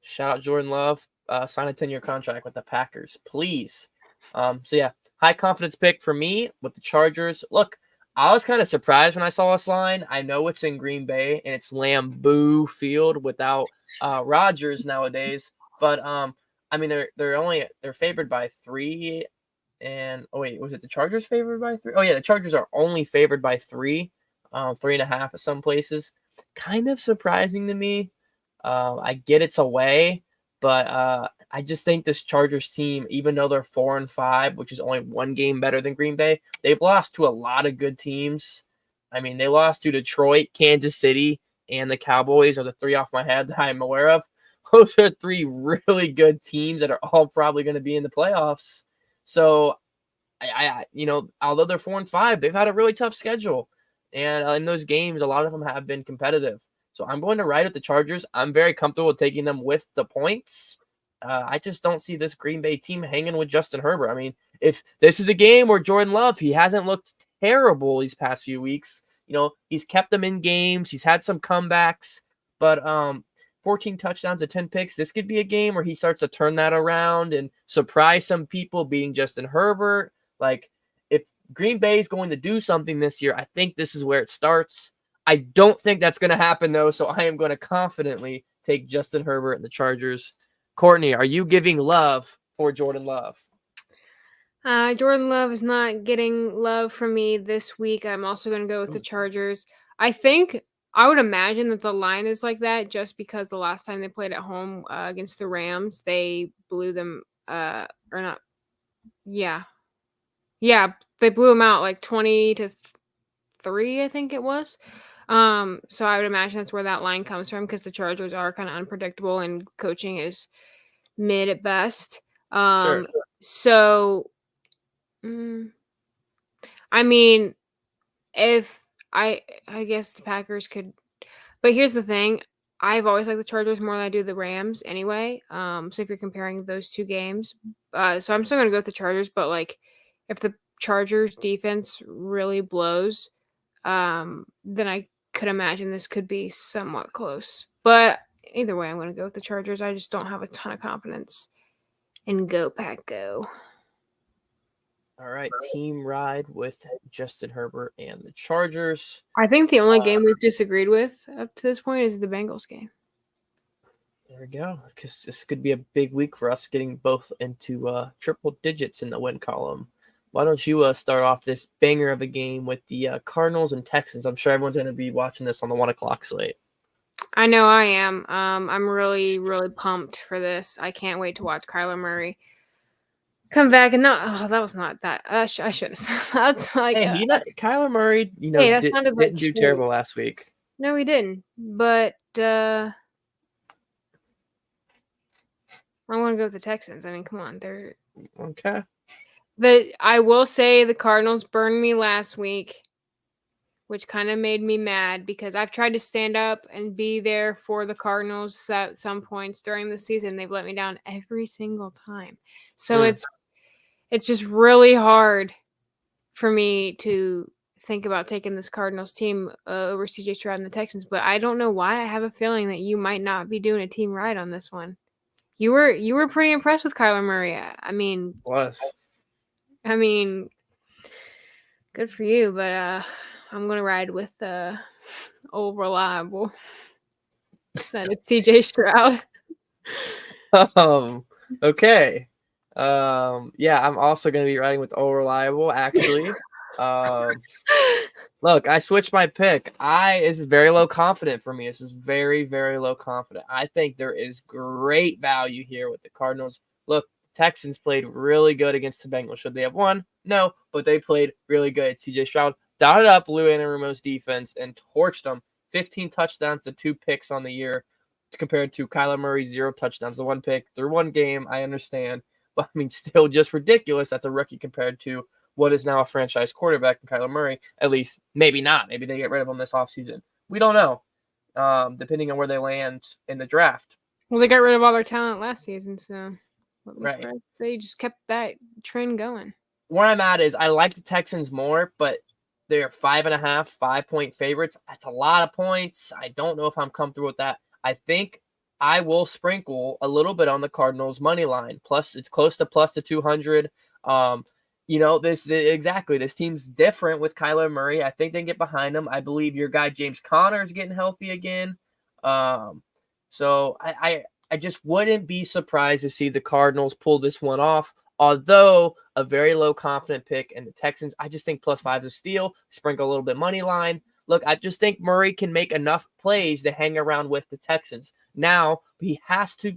Shout out Jordan Love. Sign a 10-year contract with the Packers, please. So yeah, high confidence pick for me with the Chargers. Look, I was kind of surprised when I saw this line. I know it's in Green Bay and it's Lambeau Field without Rodgers nowadays, but they're favored by 3. And was it the Chargers favored by 3? Oh yeah, the Chargers are only favored by 3, 3.5 at some places. Kind of surprising to me. I get it's away, but I just think this Chargers team, even though they're 4-5, which is only 1 game better than Green Bay, they've lost to a lot of good teams. They lost to Detroit, Kansas City, and the Cowboys are the 3 off my head that I'm aware of. Those are 3 really good teams that are all probably going to be in the playoffs. So, although they're 4-5, they've had a really tough schedule. And in those games, a lot of them have been competitive. So I'm going to ride with the Chargers. I'm very comfortable with taking them with the points. I just don't see this Green Bay team hanging with Justin Herbert. If this is a game where Jordan Love, he hasn't looked terrible these past few weeks. He's kept them in games. He's had some comebacks. But 14 touchdowns and 10 picks. This could be a game where he starts to turn that around and surprise some people beating Justin Herbert. If Green Bay is going to do something this year, I think this is where it starts. I don't think that's going to happen, though, so I am going to confidently take Justin Herbert and the Chargers. Courtney, are you giving love for Jordan Love? Jordan Love is not getting love from me this week. I'm also going to go with the Chargers. I would imagine that the line is like that just because the last time they played at home against the Rams, they blew them or not. Yeah. Yeah, they blew them out like 20-3, I think it was. So I would imagine that's where that line comes from because the Chargers are kind of unpredictable and coaching is mid at best. Sure. So, if I guess the Packers could, but here's the thing. I've always liked the Chargers more than I do the Rams anyway. So if you're comparing those 2 games, so I'm still going to go with the Chargers, but if the Chargers defense really blows, then I could imagine this could be somewhat close. But either way, I'm going to go with the Chargers. I just don't have a ton of confidence in Go Pack Go. All right, team ride with Justin Herbert and the Chargers. I think the only game we've disagreed with up to this point is the Bengals game. There we go. Because this could be a big week for us getting both into triple digits in the win column. Why don't you start off this banger of a game with the Cardinals and Texans? I'm sure everyone's going to be watching this on the 1 o'clock slate. I know I am. I'm really, really pumped for this. I can't wait to watch Kyler Murray come back and not. Oh, that was not that. I should have. That's like. Hey, Kyler Murray, Hey, that sounded like didn't do terrible last week. No, he didn't. But I want to go with the Texans. I mean, come on, they're okay. I will say the Cardinals burned me last week, which kind of made me mad because I've tried to stand up and be there for the Cardinals at some points during the season. They've let me down every single time. So it's just really hard for me to think about taking this Cardinals team over CJ Stroud and the Texans, but I don't know why. I have a feeling that you might not be doing a team ride on this one. You were pretty impressed with Kyler Murray. I mean, good for you, but I'm gonna ride with the old reliable. That it's CJ Stroud. Okay. Yeah, I'm also gonna be riding with old reliable. Actually, look, I switched my pick. This is very low confident for me. This is very, very low confident. I think there is great value here with the Cardinals. Look, the Texans played really good against the Bengals. Should they have won? No, but they played really good. CJ Stroud dotted up Lou Anarumo's defense and torched them. 15 touchdowns to 2 picks on the year compared to Kyler Murray's 0 touchdowns to 1 pick through 1 game. I understand. But, I mean, still just ridiculous. That's a rookie compared to what is now a franchise quarterback in Kyler Murray. At least, maybe not. Maybe they get rid of him this offseason. We don't know, depending on where they land in the draft. Well, they got rid of all their talent last season, so right. They just kept that trend going. Where I'm at is I like the Texans more, but they're 5.5, 5-point favorites. That's a lot of points. I don't know if I'm comfortable with that. I think I will sprinkle a little bit on the Cardinals money line. Plus, it's close to plus to 200. This team's different with Kyler Murray. I think they can get behind him. I believe your guy James Conner is getting healthy again. So I just wouldn't be surprised to see the Cardinals pull this one off. Although a very low confident pick, and the Texans, I just think +5 is a steal. Sprinkle a little bit money line. Look, I just think Murray can make enough plays to hang around with the Texans. Now, he has to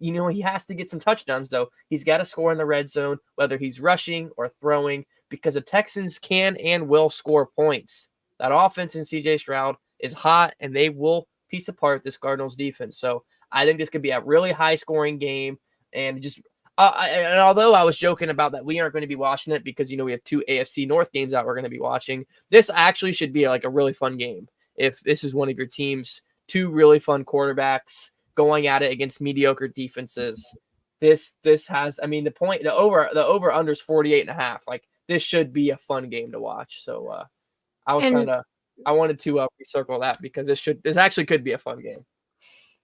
get some touchdowns, though. He's got to score in the red zone, whether he's rushing or throwing, because the Texans can and will score points. That offense in CJ Stroud is hot, and they will piece apart this Cardinals defense. So I think this could be a really high-scoring game, and just and although I was joking about that we aren't going to be watching it because, we have 2 AFC North games that we're going to be watching, this actually should be like a really fun game. If this is one of your teams, 2 really fun quarterbacks going at it against mediocre defenses, this has, the over under is 48.5. Like, this should be a fun game to watch. So I wanted to recircle that because this actually could be a fun game.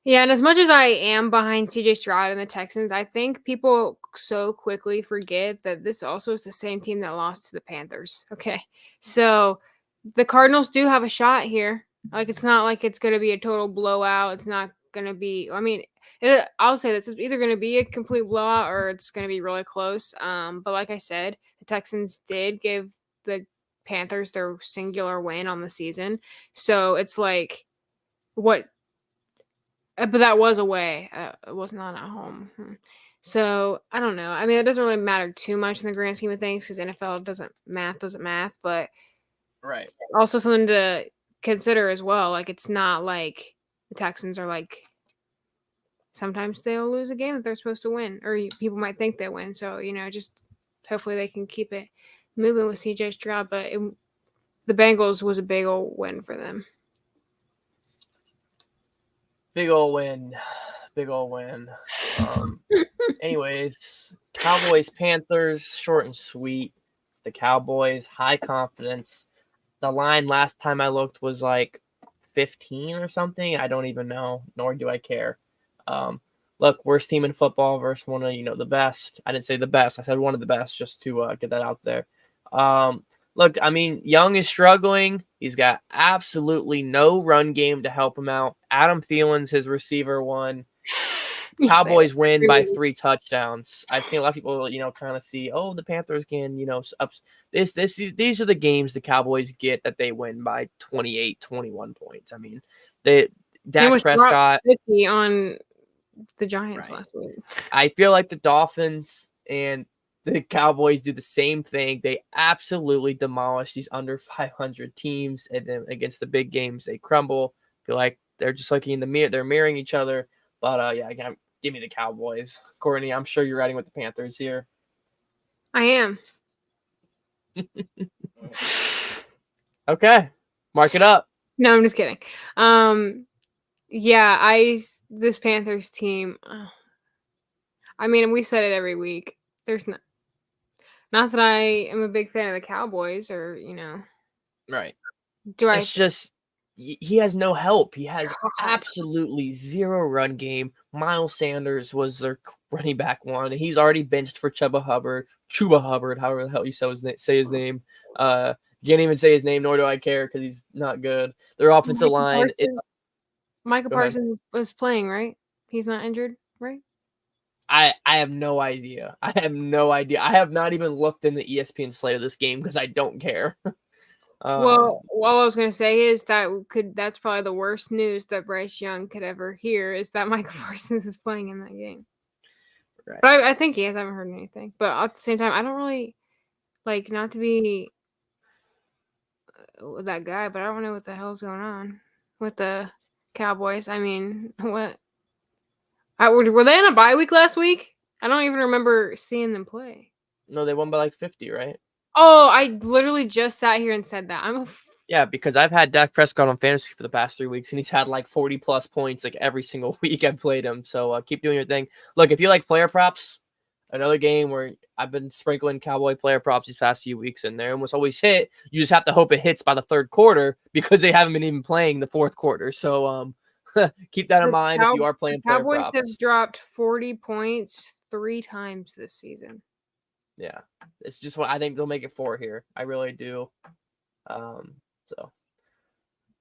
Yeah, and as much as I am behind CJ Stroud and the Texans, I think people so quickly forget that this also is the same team that lost to the Panthers. Okay, so the Cardinals do have a shot here. Like, it's not like it's going to be a total blowout. It's not going to be. I'll say this is either going to be a complete blowout or it's going to be really close. But like I said, the Texans did give the Panthers their singular win on the season, so it's like what. But that was away. It was not at home. So I don't know. It doesn't really matter too much in the grand scheme of things because NFL doesn't math. But right, it's also something to consider as well. Like, it's not like the Texans are like sometimes they'll lose a game that they're supposed to win, or people might think they win. So just hopefully they can keep it moving with CJ Stroud. But the Bengals was a big old win for them. Big old win. Anyways, Cowboys, Panthers, short and sweet. It's the Cowboys, high confidence. The line last time I looked was like 15 or something. I don't even know, nor do I care. look, worst team in football versus one of, the best. I didn't say the best. I said one of the best, just to get that out there. Look, I mean, Young is struggling. He's got absolutely no run game to help him out. Adam Thielen's his receiver one. Cowboys win by 3 touchdowns. I've seen a lot of people, kind of see, the Panthers can, these are the games the Cowboys get that they win by 28, 21 points. I mean, Dak Prescott 50 on the Giants last week. I feel like the Dolphins and the Cowboys do the same thing. They absolutely demolish these under 500 teams, and then against the big games, they crumble. I feel like they're just looking in the mirror. They're mirroring each other. But, again, give me the Cowboys. Courtney, I'm sure you're riding with the Panthers here. I am. Okay. Mark it up. No, I'm just kidding. This Panthers team, I mean, we said it every week. There's not that I am a big fan of the Cowboys or, Right. It's just he has no help. He has absolutely zero run game. Miles Sanders was their running back one, and he's already benched for Chuba Hubbard, however the hell you say his name. Can't even say his name, nor do I care because he's not good. Their offensive line. Michael Parsons was playing, right? He's not injured, right? I have no idea. I have not even looked in the ESPN slate of this game because I don't care. Well, what I was going to say is that's probably the worst news that Bryce Young could ever hear is that Michael Parsons is playing in that game. Right. But I think he is. I haven't heard anything. But at the same time, I don't really not to be that guy, but I don't know what the hell's going on with the Cowboys. I mean, what? Were they on a bye week last week? I don't even remember seeing them play. No, they won by 50, right? Oh, I literally just sat here and said that. Yeah, because I've had Dak Prescott on fantasy for the past 3 weeks, and he's had 40+ points every single week I've played him. So keep doing your thing. Look, if you like player props, another game where I've been sprinkling Cowboy player props these past few weeks, and they almost always hit. You just have to hope it hits by the third quarter because they haven't been even playing the fourth quarter. So keep that in mind if you are playing player props. Cowboys have dropped 40 points 3 times this season. Yeah, it's just what I think they'll make it 4 here. I really do. So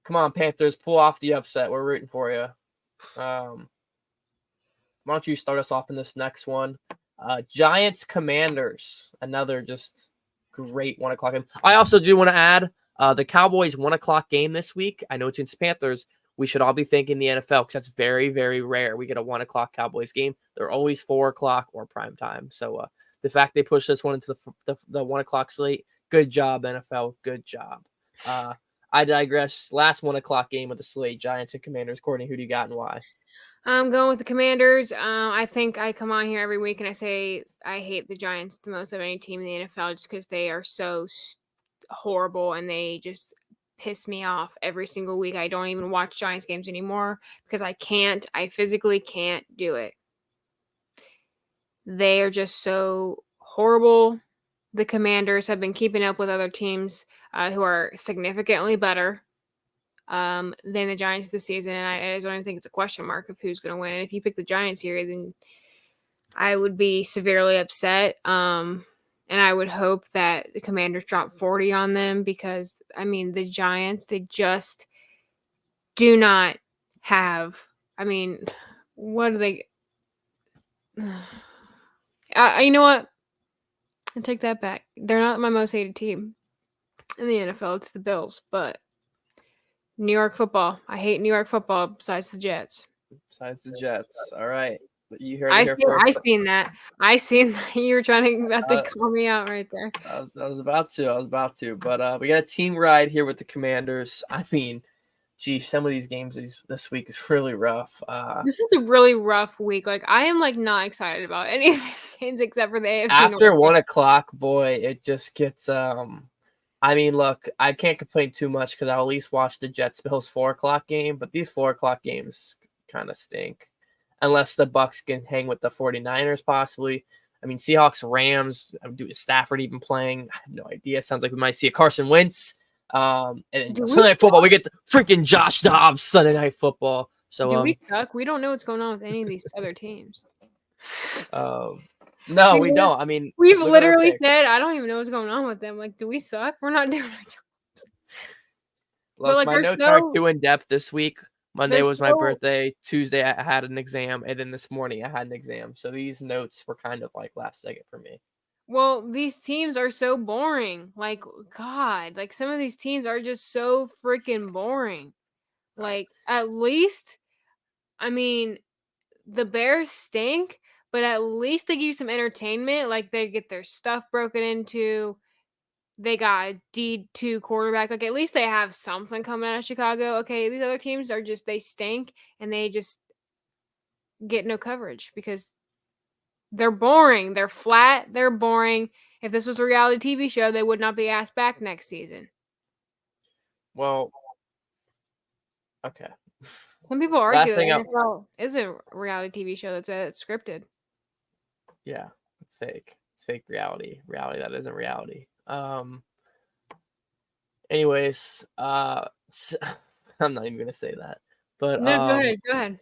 come on, Panthers, pull off the upset. We're rooting for you. Why don't you start us off in this next one? Giants Commanders, another just great 1 o'clock game. I also do want to add the Cowboys 1 o'clock game this week. I know it's against Panthers. We should all be thanking the NFL because that's very, very rare. We get a 1 o'clock Cowboys game. They're always 4 o'clock or prime time. So the fact they pushed this one into the 1 o'clock slate, good job, NFL. Good job. I digress. Last 1 o'clock game of the slate, Giants and Commanders. Courtney, who do you got and why? I'm going with the Commanders. I think I come on here every week and I say I hate the Giants the most of any team in the NFL just because they are so horrible and they just piss me off every single week. I don't even watch Giants games anymore because I physically can't do it. They are just so horrible. The Commanders have been keeping up with other teams who are significantly better than the Giants this season, and I don't even think it's a question mark of who's going to win. And if you pick the Giants here, then I would be severely upset. And I would hope that the Commanders drop 40 on them because, I mean, the Giants, they just do not have, what do they, you know what? I take that back. They're not my most hated team in the NFL. It's the Bills, but New York football. I hate New York football besides the Jets. Besides the Jets. All right. You heard I seen that. You were trying to call me out right there. I was about to. But we got a team ride here with the Commanders. I mean, some of these games this week is really rough. This is a really rough week. I am not excited about any of these games except for the AFC. After 1 o'clock, boy, it just gets. Look, I can't complain too much because I'll at least watch the Jets Bills 4 o'clock game. But these 4 o'clock games kind of stink, unless the Bucs can hang with the 49ers possibly. Seahawks, Rams. Is Stafford even playing? I have no idea. Sounds like we might see a Carson Wentz. And Sunday Night Football, we get the freaking Josh Dobbs Sunday Night Football. So Do we suck? We don't know what's going on with any of these other teams. No, we don't. I mean, we've look at our literally picks. said I don't even know what's going on with them. Like, do we suck? We're not doing our jobs. Look, like, my they're notes aren't so too in depth this week. Monday they're was my so birthday. Tuesday I had an exam, and then this morning I had an exam. So these notes were kind of like last second for me. well, these teams are so boring. Like, God, like some of these teams are just so freaking boring. Like, at least, I mean, the Bears stink, but at least they give you some entertainment. Like, they get their stuff broken into. They got a D2 quarterback. Like, at least they have something coming out of Chicago. Okay, these other teams are just, they stink, and they just get no coverage because they're boring. They're flat. They're boring. If this was a reality TV show, they would not be asked back next season. Well, okay. Some people argue that thing NFL is a reality TV show that's scripted. Yeah, it's fake. It's fake reality. Reality that isn't reality. Anyways, I'm not even gonna say that. But No, go ahead.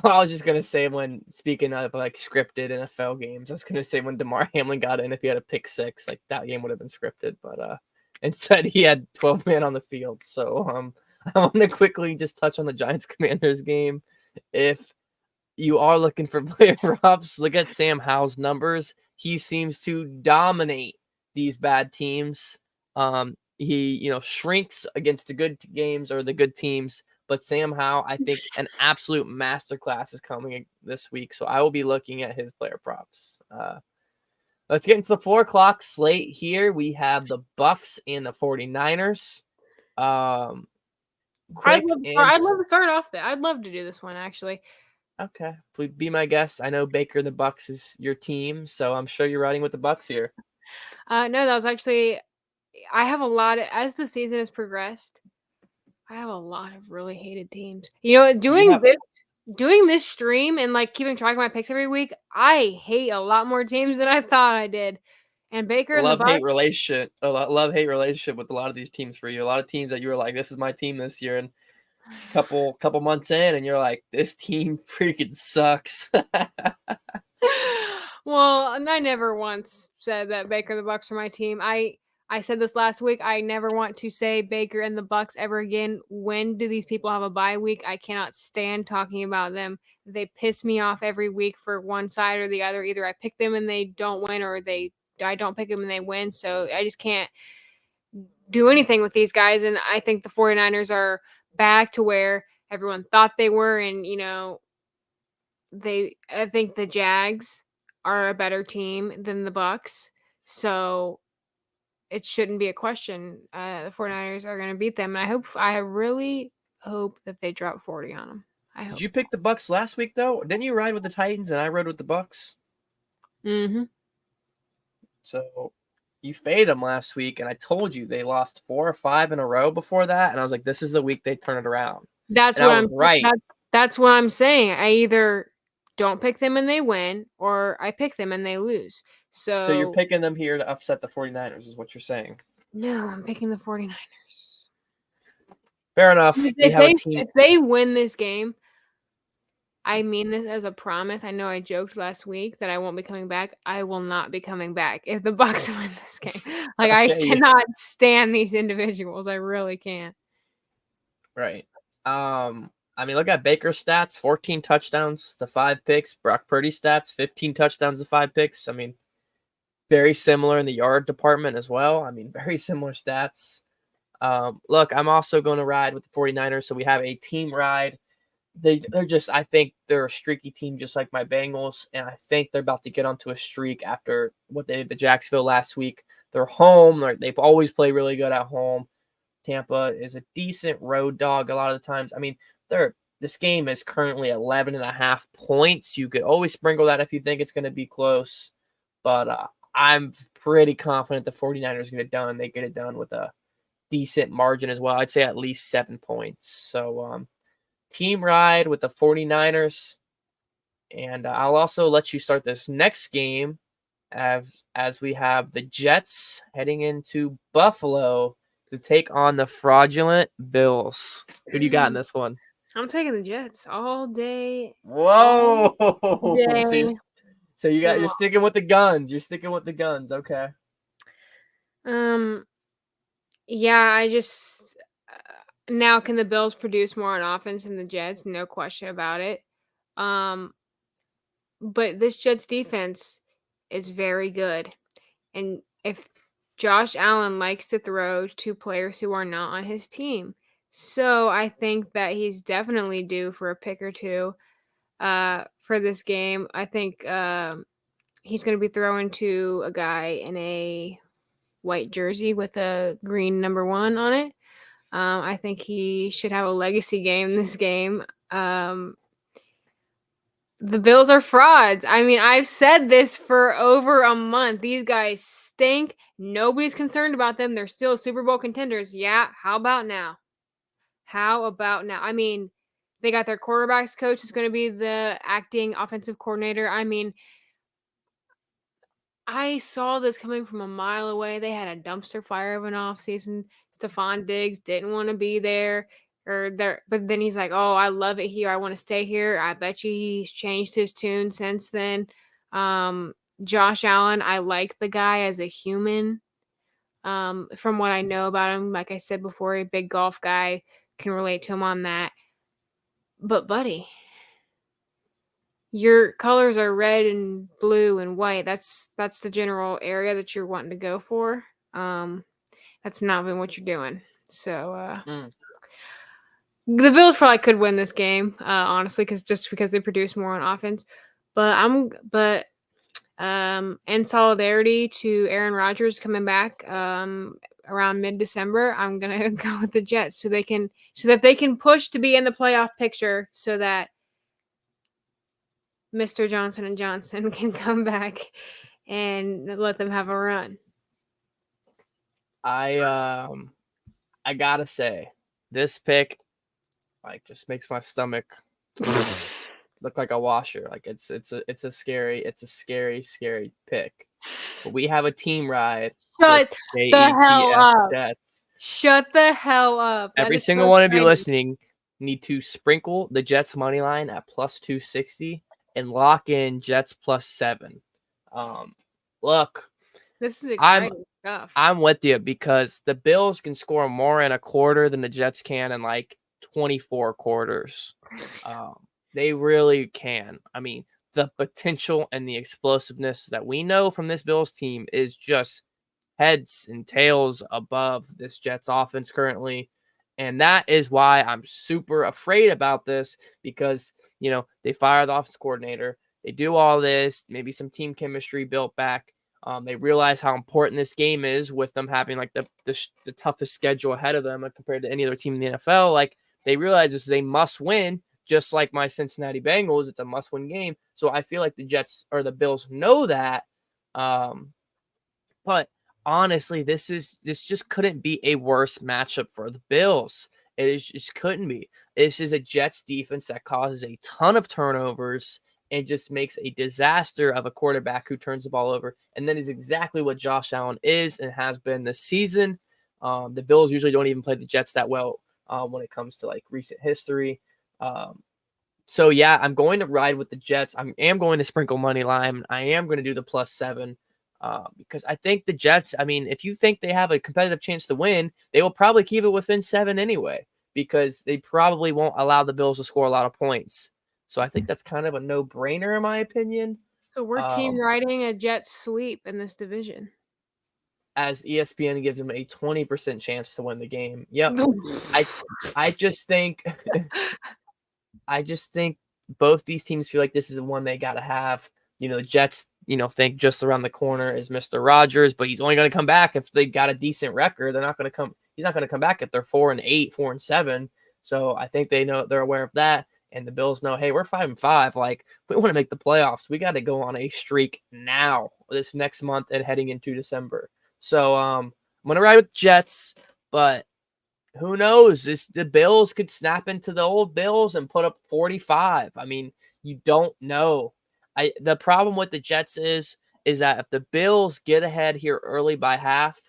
I was just gonna say, when speaking of like scripted NFL games, I was gonna say when DeMar Hamlin got in, if he had a pick six, like that game would have been scripted. But instead he had 12 men on the field. So I want to quickly just touch on the Giants Commanders game. If you are looking for player props, look at Sam Howell's numbers. He seems to dominate these bad teams. He shrinks against the good games or the good teams. But Sam Howell, I think an absolute masterclass is coming this week. So I will be looking at his player props. Let's get into the 4:00 slate here. We have the Bucks and the 49ers. I'd love to start off there. I'd love to do this one, actually. Okay, please be my guest. I know Baker and the Bucks is your team, so I'm sure you're riding with the Bucks here. No, that was actually. I have a lot as the season has progressed. I have a lot of really hated teams. Doing this stream and like keeping track of my picks every week, I hate a lot more teams than I thought I did. And Baker and the Bucks, love-hate relationship with a lot of these teams for you. A lot of teams that you were like, this is my team this year, and couple months in and you're like, this team freaking sucks. Well, and I never once said that Baker and the Bucks are my team. I said this last week. I never want to say Baker and the Bucks ever again. When do these people have a bye week? I cannot stand talking about them. They piss me off every week for one side or the other. Either I pick them and they don't win, or I don't pick them and they win. So I just can't do anything with these guys. And I think the 49ers are back to where everyone thought they were. And, I think the Jags are a better team than the Bucks. So it shouldn't be a question. The 49ers are going to beat them. And I really hope that they drop 40 on them. Did you pick the Bucks last week, though? Didn't you ride with the Titans and I rode with the Bucks? Mm-hmm. So you faded them last week, and I told you they lost 4 or 5 in a row before that, and I was like, this is the week they turn it around. That's what I'm right. That's what I'm saying. I either don't pick them and they win, or I pick them and they lose. So you're picking them here to upset the 49ers is what you're saying. No, I'm picking the 49ers. Fair enough. If they win this game, I mean this as a promise. I know I joked last week that I won't be coming back. I will not be coming back if the Bucks win this game. Like, I cannot stand these individuals. I really can't. Right. I mean, look at Baker's stats: 14 touchdowns to 5 picks. Brock Purdy's stats: 15 touchdowns to 5 picks. I mean, very similar in the yard department as well. I mean, very similar stats. Look, I'm also going to ride with the 49ers, so we have a team ride. They're just, I think they're a streaky team just like my Bengals, and I think they're about to get onto a streak after what they did to Jacksonville last week. They're home. They've always played really good at home. Tampa is a decent road dog a lot of the times. I mean, this game is currently 11.5 points. You could always sprinkle that if you think it's going to be close, but I'm pretty confident the 49ers get it done. They get it done with a decent margin as well. I'd say at least 7 points. So team ride with the 49ers. And I'll also let you start this next game as we have the Jets heading into Buffalo to take on the fraudulent Bills. Who do you got in this one? I'm taking the Jets all day. Whoa! Day. You're sticking with the guns. You're sticking with the guns. Okay. Yeah, I just now can the Bills produce more on offense than the Jets? No question about it. But this Jets defense is very good, and if Josh Allen likes to throw to players who are not on his team, so I think that he's definitely due for a pick or two for this game. I think he's going to be throwing to a guy in a white jersey with a green number 1 on it. I think he should have a legacy game this game. The Bills are frauds. I mean, I've said this for over a month. These guys stink. Nobody's concerned about them. They're still Super Bowl contenders. Yeah, how about now? I mean, they got their quarterbacks coach who's going to be the acting offensive coordinator. I mean, I saw this coming from a mile away. They had a dumpster fire of an offseason. Stephon Diggs didn't want to be there. But then he's like, "Oh, I love it here. I want to stay here." I bet you he's changed his tune since then. Josh Allen, I like the guy as a human. From what I know about him, like I said before, a big golf guy, can relate to him on that. But buddy, your colors are red and blue and white. That's the general area that you're wanting to go for. That's not been what you're doing. So the Bills probably could win this game, honestly, because they produce more on offense. But in solidarity to Aaron Rodgers coming back around mid-December, I'm gonna go with the Jets so that they can push to be in the playoff picture, so that Mr. Johnson & Johnson can come back and let them have a run. I gotta say, this pick just makes my stomach look like a washer. Like it's a scary pick. But we have a team ride. Shut the hell up. Jets. Shut the hell up. Every single one of you listening need to sprinkle the Jets money line at plus 260 and lock in Jets plus 7. Look, this is exciting stuff. I'm with you because the Bills can score more in a quarter than the Jets can in like 24 quarters. They really can. I mean, the potential and the explosiveness that we know from this Bills team is just heads and tails above this Jets offense currently. And that is why I'm super afraid about this because, they fire the offense coordinator. They do all this, maybe some team chemistry built back. They realize how important this game is with them having like the toughest schedule ahead of them compared to any other team in the NFL. Like they realize this is a must win, just like my Cincinnati Bengals. It's a must win game. So I feel like the Jets or the Bills know that. But honestly, this just couldn't be a worse matchup for the Bills. Just couldn't be. This is a Jets defense that causes a ton of turnovers and just makes a disaster of a quarterback who turns the ball over. And that is exactly what Josh Allen is and has been this season. The Bills usually don't even play the Jets that well when it comes to like recent history. So yeah, I'm going to ride with the Jets. I am going to sprinkle money line. I am going to do the plus 7 because I think the Jets, I mean, if you think they have a competitive chance to win, they will probably keep it within 7 anyway because they probably won't allow the Bills to score a lot of points. So I think that's kind of a no-brainer in my opinion. So we're team riding a Jets sweep in this division. As ESPN gives them a 20% chance to win the game. Yep. I just think both these teams feel like this is the one they got to have. The Jets, think just around the corner is Mr. Rodgers, but he's only going to come back if they got a decent record. He's not going to come back if they're 4-8, 4-7. So I think they're aware of that. And the Bills know, hey, we're 5-5. Like, we want to make the playoffs. We got to go on a streak now, this next month and heading into December. So I'm going to ride with Jets, but who knows? The Bills could snap into the old Bills and put up 45. I mean, you don't know. The problem with the Jets is that if the Bills get ahead here early by half,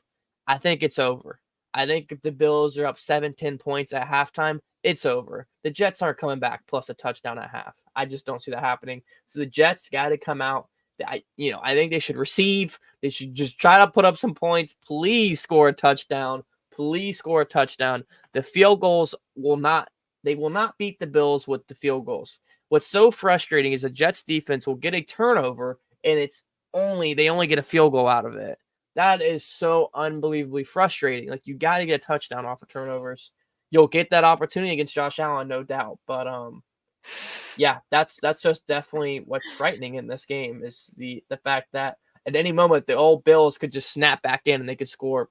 I think it's over. I think if the Bills are up 7-10 points at halftime, it's over. The Jets aren't coming back plus a touchdown at half. I just don't see that happening. So the Jets got to come out. I think they should receive. They should just try to put up some points. Please score a touchdown. Please score a touchdown. The field goals will not beat the Bills with the field goals. What's so frustrating is the Jets defense will get a turnover and they only get a field goal out of it. That is so unbelievably frustrating. Like, you got to get a touchdown off of turnovers. You'll get that opportunity against Josh Allen, no doubt. But yeah, that's just definitely what's frightening in this game is the fact that at any moment the old Bills could just snap back in and they could score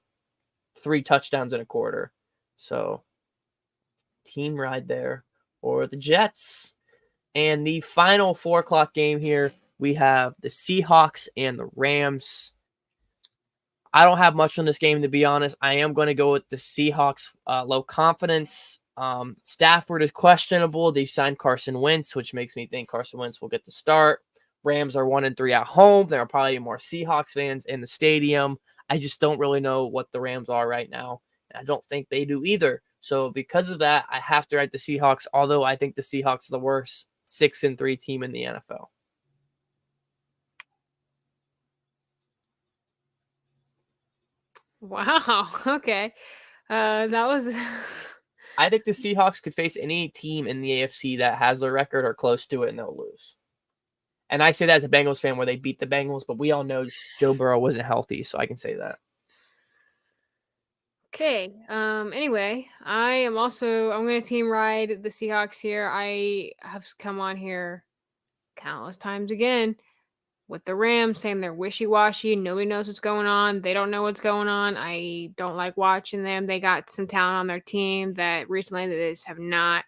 3 touchdowns in a quarter. So team ride there for the Jets. And the final 4:00 game here, we have the Seahawks and the Rams. I don't have much on this game, to be honest. I am going to go with the Seahawks. Low confidence. Stafford is questionable. They signed Carson Wentz, which makes me think Carson Wentz will get the start. Rams are 1-3 at home. There are probably more Seahawks fans in the stadium. I just don't really know what the Rams are right now. I don't think they do either. So because of that, I have to write the Seahawks, although I think the Seahawks are the worst 6-3 team in the NFL. Wow. Okay. That was. I think the Seahawks could face any team in the AFC that has their record or close to it, and they'll lose. And I say that as a Bengals fan where they beat the Bengals, but we all know Joe Burrow wasn't healthy, so I can say that. Okay. Anyway, I'm going to team ride the Seahawks here. I have come on here countless times again with the Rams saying they're wishy-washy. Nobody knows what's going on. They don't know what's going on. I don't like watching them. They got some talent on their team that recently they just have not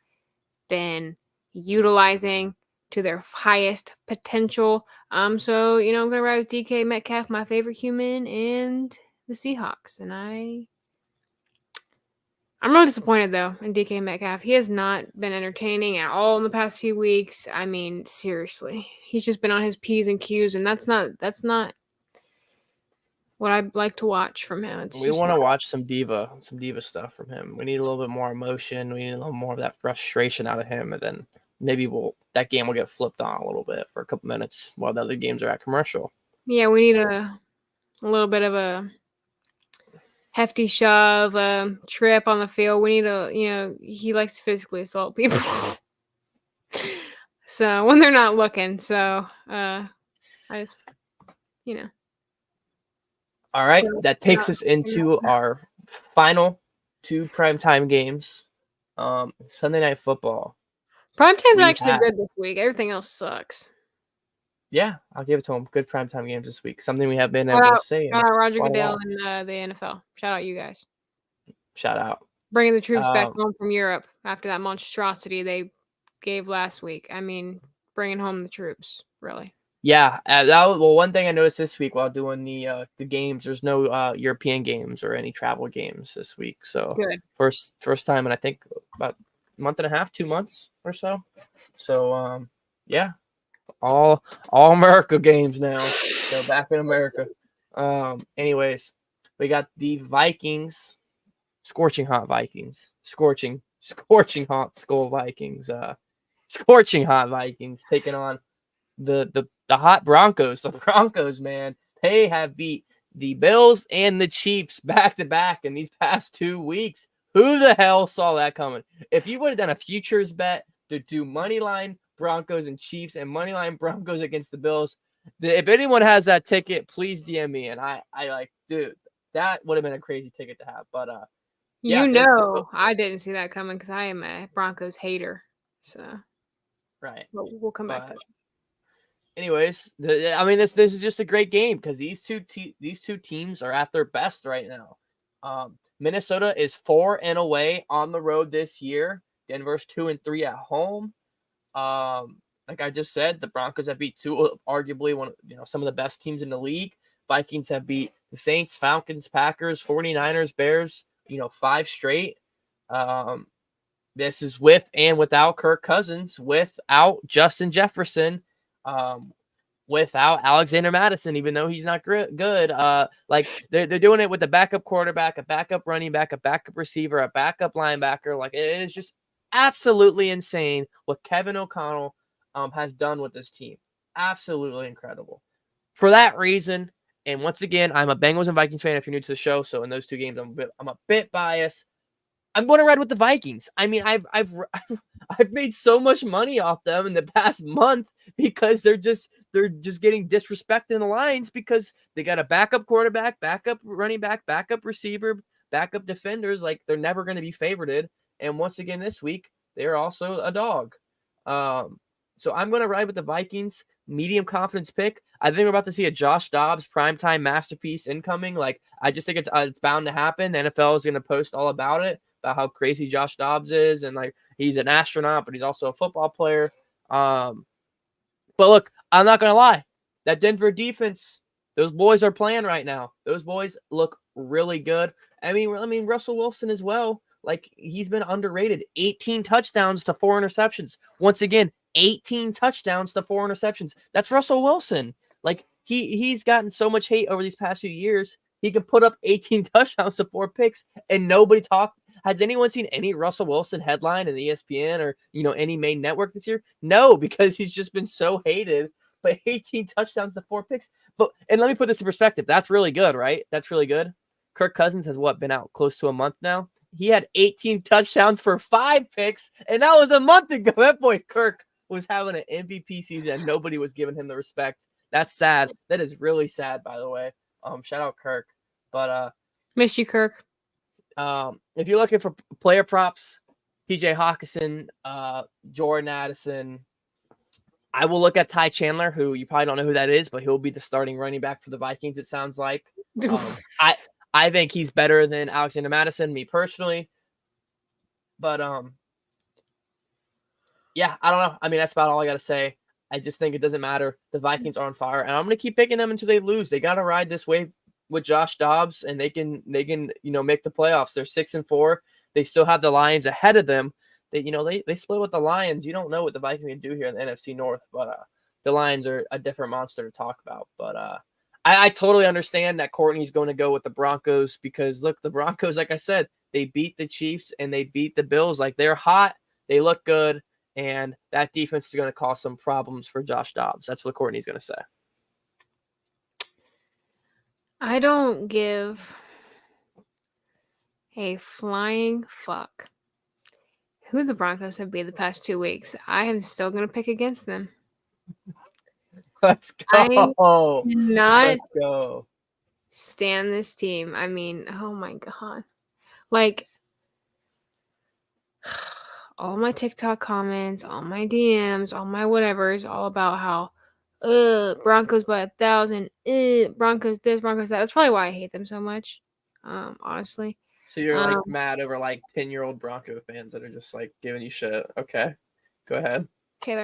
been utilizing to their highest potential. So, I'm going to ride with DK Metcalf, my favorite human, and the Seahawks. And I'm really disappointed, though, in DK Metcalf. He has not been entertaining at all in the past few weeks. I mean, seriously. He's just been on his P's and Q's, and that's not what I like to watch from him. We want to watch some diva stuff from him. We need a little bit more emotion. We need a little more of that frustration out of him, and then maybe that game will get flipped on a little bit for a couple minutes while the other games are at commercial. Yeah, we need a little bit of a hefty shove, trip on the field. We need he likes to physically assault people. So when they're not looking, so I just, All right, that takes us into our final 2 primetime games. Sunday Night Football. Primetime's actually good this week. Everything else sucks. Yeah, I'll give it to them. Good primetime games this week. Something we have been able to say. Shout out Roger Goodell and the NFL. Shout out you guys. Shout out. Bringing the troops back home from Europe after that monstrosity they gave last week. I mean, bringing home the troops, really. Yeah. One thing I noticed this week while doing the games, there's no European games or any travel games this week. So good. First time in I think about a month and a half, 2 months or so. So yeah. All America games now. So back in America. Anyways, we got the Vikings, scorching hot Vikings, scorching hot skull Vikings, scorching hot Vikings taking on the hot Broncos. The Broncos, man, they have beat the Bills and the Chiefs back to back in these past 2 weeks. Who the hell saw that coming? If you would have done a futures bet to do money line Broncos and Chiefs and moneyline Broncos against the Bills, if anyone has that ticket, please DM me. And I like, dude, that would have been a crazy ticket to have. But I didn't see that coming because I am a Broncos hater. So right, but we'll come back to that. Anyways, this is just a great game because these two teams are at their best right now. Minnesota is 4-away on the road this year. Denver's 2-3 at home. Like I just said, the Broncos have beat arguably some of the best teams in the league. Vikings have beat the Saints, Falcons, Packers, 49ers, Bears, 5 straight. This is with and without Kirk Cousins, without Justin Jefferson, without Alexander Madison, even though he's not good. Like they're doing it with a backup quarterback, a backup running back, a backup receiver, a backup linebacker. Like it is just absolutely insane what Kevin O'Connell has done with this team. Absolutely incredible. For that reason, and once again, I'm a Bengals and Vikings fan if you're new to the show, so in those two games, I'm a bit biased. I'm going to ride with the Vikings. I mean, I've made so much money off them in the past month because they're just getting disrespected in the lines because they got a backup quarterback, backup running back, backup receiver, backup defenders. Like, they're never going to be favorited. And once again this week, they're also a dog. So I'm going to ride with the Vikings. Medium confidence pick. I think we're about to see a Josh Dobbs primetime masterpiece incoming. Like, I just think it's bound to happen. The NFL is going to post all about it, about how crazy Josh Dobbs is, and like he's an astronaut, but he's also a football player. But look, I'm not gonna lie, that Denver defense, those boys are playing right now. Those boys look really good. I mean Russell Wilson as well. Like, he's been underrated. 18 touchdowns to 4 interceptions. Once again, 18 touchdowns to 4 interceptions. That's Russell Wilson. Like, he's gotten so much hate over these past few years. He can put up 18 touchdowns to 4 picks, and nobody talked. Has anyone seen any Russell Wilson headline in ESPN or, any main network this year? No, because he's just been so hated. But 18 touchdowns to 4 picks. And let me put this in perspective. That's really good, right? That's really good. Kirk Cousins has been out close to a month now. He had 18 touchdowns for 5 picks, and that was a month ago. That boy Kirk was having an MVP season, and nobody was giving him the respect. That's sad. That is really sad, by the way. Shout out Kirk. But miss you, Kirk. If you're looking for player props, TJ Hawkinson, Jordan Addison, I will look at Ty Chandler, who you probably don't know who that is, but he'll be the starting running back for the Vikings, it sounds like. I think he's better than Alexander Madison, me personally. But yeah, I don't know. I mean, that's about all I got to say. I just think it doesn't matter. The Vikings are on fire, and I'm going to keep picking them until they lose. They got to ride this wave with Josh Dobbs, and they can make the playoffs. They're 6-4. They still have the Lions ahead of them. They split with the Lions. You don't know what the Vikings can do here in the NFC North, but the Lions are a different monster to talk about. But I totally understand that Courtney's going to go with the Broncos because, look, the Broncos, like I said, they beat the Chiefs and they beat the Bills. Like, they're hot. They look good. And that defense is going to cause some problems for Josh Dobbs. That's what Courtney's going to say. I don't give a flying fuck who the Broncos have beat the past 2 weeks. I am still going to pick against them. Let's go. I cannot Let's go. stand this team. I mean, oh my God. Like, all my TikTok comments, all my DMs, all my whatever is all about how Broncos by 1,000, Broncos this, Broncos that. That's probably why I hate them so much, honestly. So you're like mad over like 10-year-old Bronco fans that are just like giving you shit. Okay, go ahead. Okay,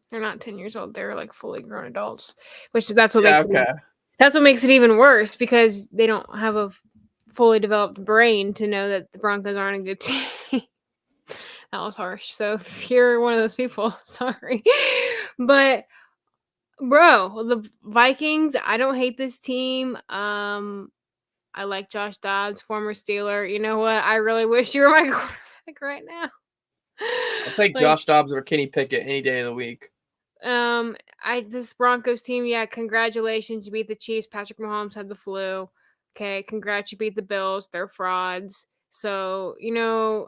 they're not 10 years old. They're like fully grown adults, which that's what makes it even worse because they don't have a fully developed brain to know that the Broncos aren't a good team. That was harsh. So if you're one of those people, sorry. But bro, the Vikings, I don't hate this team. I like Josh Dobbs, former Steeler. You know what? I really wish you were my quarterback right now. I'll take Josh Dobbs or Kenny Pickett any day of the week. This Broncos team, yeah, congratulations. You beat the Chiefs. Patrick Mahomes had the flu. Okay, congrats. You beat the Bills. They're frauds. So,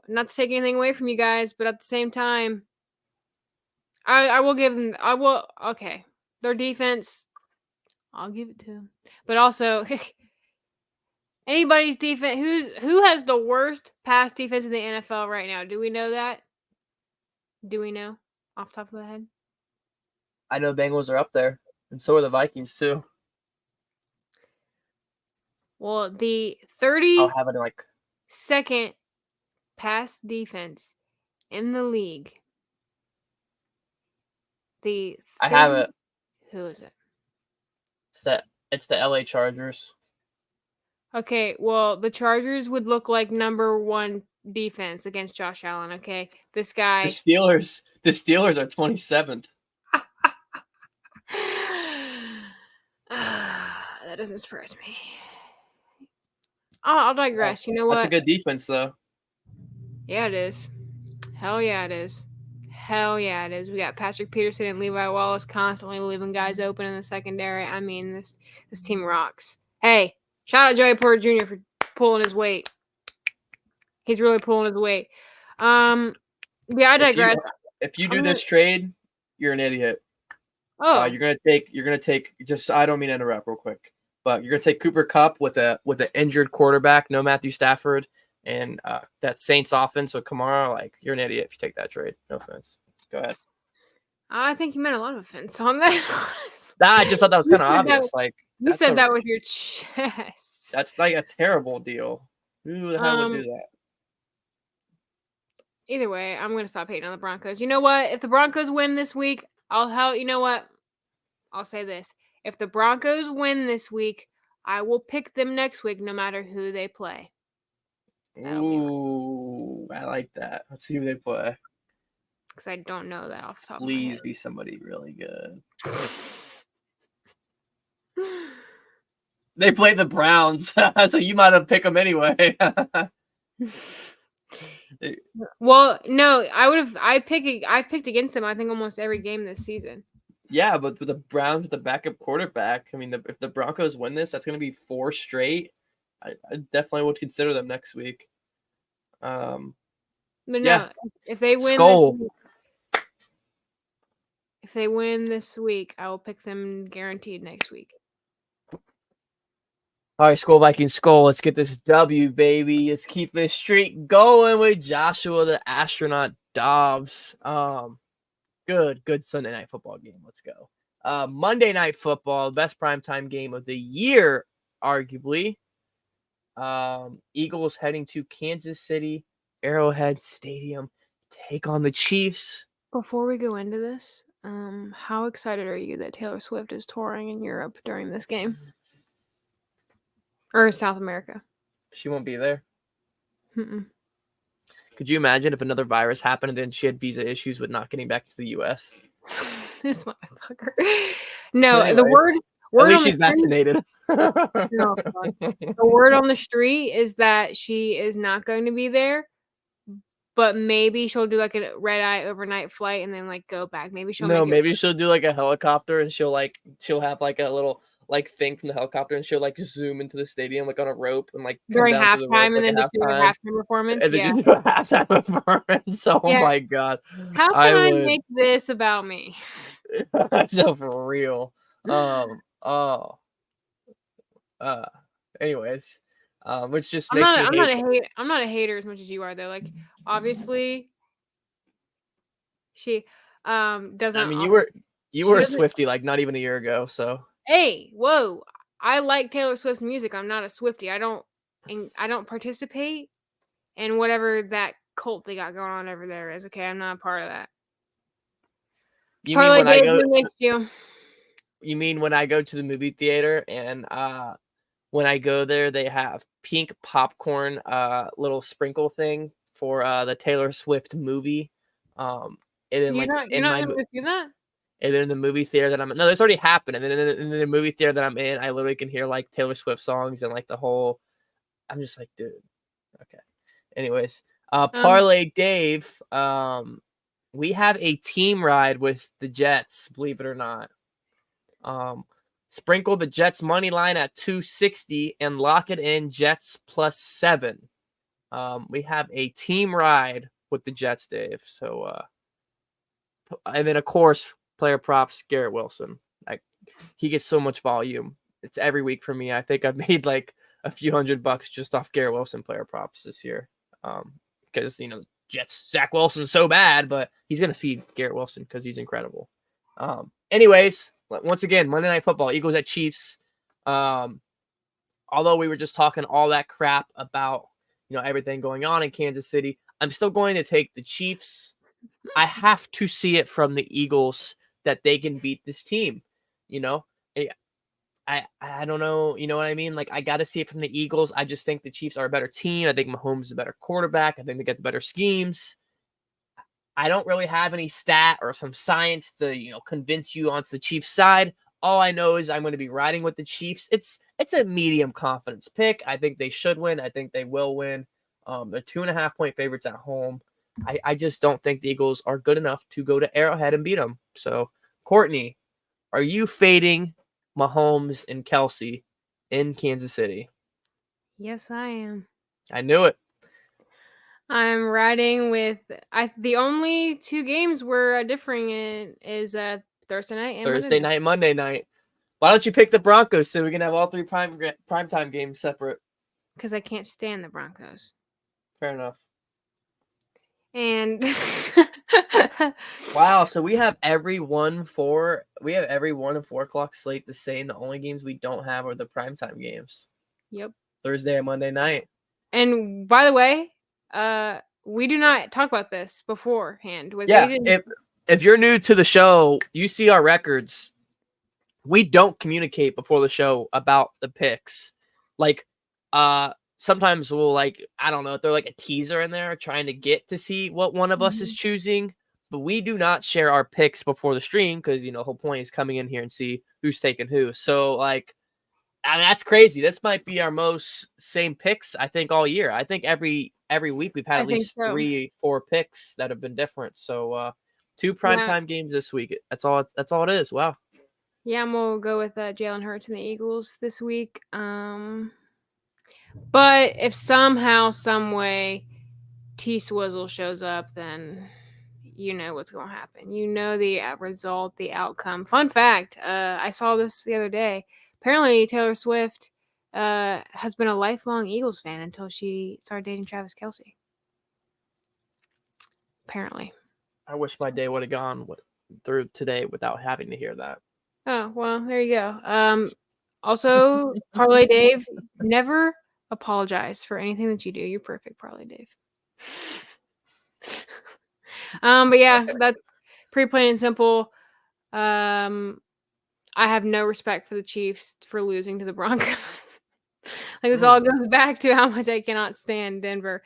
not to take anything away from you guys, but at the same time, I will give them, okay, their defense, I'll give it to them. But also, anybody's defense, who has the worst pass defense in the NFL right now? Do we know that? Do we know off the top of the head? I know Bengals are up there, and so are the Vikings too. Well, the I'll have it like second pass defense in the league. I have it. Who is it? It's the LA Chargers. Okay, well, the Chargers would look like number 1 defense against Josh Allen, okay? This guy... The Steelers are 27th. That doesn't surprise me. I'll digress. You know what? That's a good defense, though. Yeah, it is. Hell yeah, it is. Hell yeah, it is. We got Patrick Peterson and Levi Wallace constantly leaving guys open in the secondary. I mean, this team rocks. Hey, shout out Joey Porter Jr. for pulling his weight. He's really pulling his weight. Yeah, I digress. If you do this trade, you're an idiot. Oh, you're gonna take. Just I don't mean to interrupt real quick, but you're gonna take Cooper Kupp with an injured quarterback, no Matthew Stafford, and that Saints offense with Kamara. Like, you're an idiot if you take that trade. No offense. Go ahead. I think you meant a lot of offense on that. I just thought that was kind of obvious. Like, you said that with your chest. That's like a terrible deal. Who the hell would do that? Either way, I'm going to stop hating on the Broncos. You know what? If the Broncos win this week, you know what? I'll say this. If the Broncos win this week, I will pick them next week no matter who they play. Ooh, I like that. Let's see who they play. Because I don't know that off the top of my head. Please be somebody really good. They play the Browns, so you might have picked them anyway. Well, no, I picked against them, I think, almost every game this season. Yeah, but with the Browns with the backup quarterback, I mean, if the Broncos win this, that's going to be 4 straight. I definitely would consider them next week. But no, if they win if they win this week, I will pick them guaranteed next week. All right, Skull Vikings Skull. Let's get this W, baby. Let's keep this streak going with Joshua the Astronaut Dobbs. Good Sunday night football game. Let's go. Monday night football, best primetime game of the year, arguably. Eagles heading to Kansas City, Arrowhead Stadium, take on the Chiefs. Before we go into this, how excited are you that Taylor Swift is touring in Europe during this game? Or South America? She won't be there. Mm-mm. Could you imagine if another virus happened and then she had visa issues with not getting back to the U.S.? This motherfucker. No, Anyways, the word at least she's vaccinated. No, the word on the street is that she is not going to be there, but maybe she'll do like a red-eye overnight flight and then like go back. Maybe she'll maybe she'll do like a helicopter and she'll have like a little like thing from the helicopter and she'll like zoom into the stadium like on a rope and like during halftime and then just do a halftime performance. And then just do a halftime performance. Oh my god. How can I make this about me? So for real. Anyways. Which just makes me I'm not a hater as much as you are though. Like obviously she doesn't. I mean, you were a Swiftie like not even a year ago, so. Hey, whoa! I like Taylor Swift's music. I'm not a Swiftie. I don't participate in whatever that cult they got going on over there is. Okay, I'm not a part of that. You mean when I go to the movie theater and when I go there they have pink popcorn little sprinkle thing for the Taylor Swift movie. And then you're not gonna do that? And then in the movie theater that I'm in, no, this already happened. And then in the movie theater that I'm in, I literally can hear like Taylor Swift songs and like the whole. I'm just like, dude. Okay. Anyways, Parlay Dave. We have a team ride with the Jets. Believe it or not. Sprinkle the Jets money line at 260 and lock it in Jets +7. We have a team ride with the Jets, Dave. So, and then of course. Player props, Garrett Wilson. Like he gets so much volume. It's every week for me. I think I've made like a few $100 just off Garrett Wilson player props this year. Because Jets Zach Wilson's so bad, but he's gonna feed Garrett Wilson because he's incredible. Anyways, once again, Monday Night Football, Eagles at Chiefs. Although we were just talking all that crap about everything going on in Kansas City, I'm still going to take the Chiefs. I have to see it from the Eagles that they can beat this team. I don't know. You know what I mean? Like, I got to see it from the Eagles. I just think the Chiefs are a better team. I think Mahomes is a better quarterback. I think they get the better schemes. I don't really have any stat or some science to, convince you onto the Chiefs side. All I know is I'm going to be riding with the Chiefs. It's a medium confidence pick. I think they should win. I think they will win. They're 2.5-point favorites at home. I just don't think the Eagles are good enough to go to Arrowhead and beat them. So, Courtney, are you fading Mahomes and Kelsey in Kansas City? Yes, I am. I knew it. I'm riding with the only two games we're differing in is Thursday night and Thursday night, Monday night. Why don't you pick the Broncos so we can have all three primetime games separate? Because I can't stand the Broncos. Fair enough. And wow, so we have every 1 and 4 o'clock slate the same. The only games we don't have are the primetime games. Yep. Thursday and Monday night. And by the way, we do not talk about this beforehand. If you're new to the show, you see our records. We don't communicate before the show about the picks. Like, sometimes we'll I don't know, throw like a teaser in there trying to get to see what one of us is choosing. But we do not share our picks before the stream because, the whole point is coming in here and see who's taking who. So, that's crazy. This might be our most same picks, I think, all year. I think every week we've had at least 3-4 picks that have been different. So 2 primetime games this week. That's all it is. Wow. Yeah, I'm gonna go with Jalen Hurts and the Eagles this week. But if somehow, some way, T Swizzle shows up, then you know what's gonna happen. You know the result, the outcome. Fun fact: I saw this the other day. Apparently, Taylor Swift has been a lifelong Eagles fan until she started dating Travis Kelce. Apparently. I wish my day would have gone through today without having to hear that. Oh, well, there you go. Also, Parlay Dave, never apologize for anything that you do. You're perfect, Parlay Dave. But yeah, that's pretty plain and simple. I have no respect for the Chiefs for losing to the Broncos. This all goes back to how much I cannot stand Denver.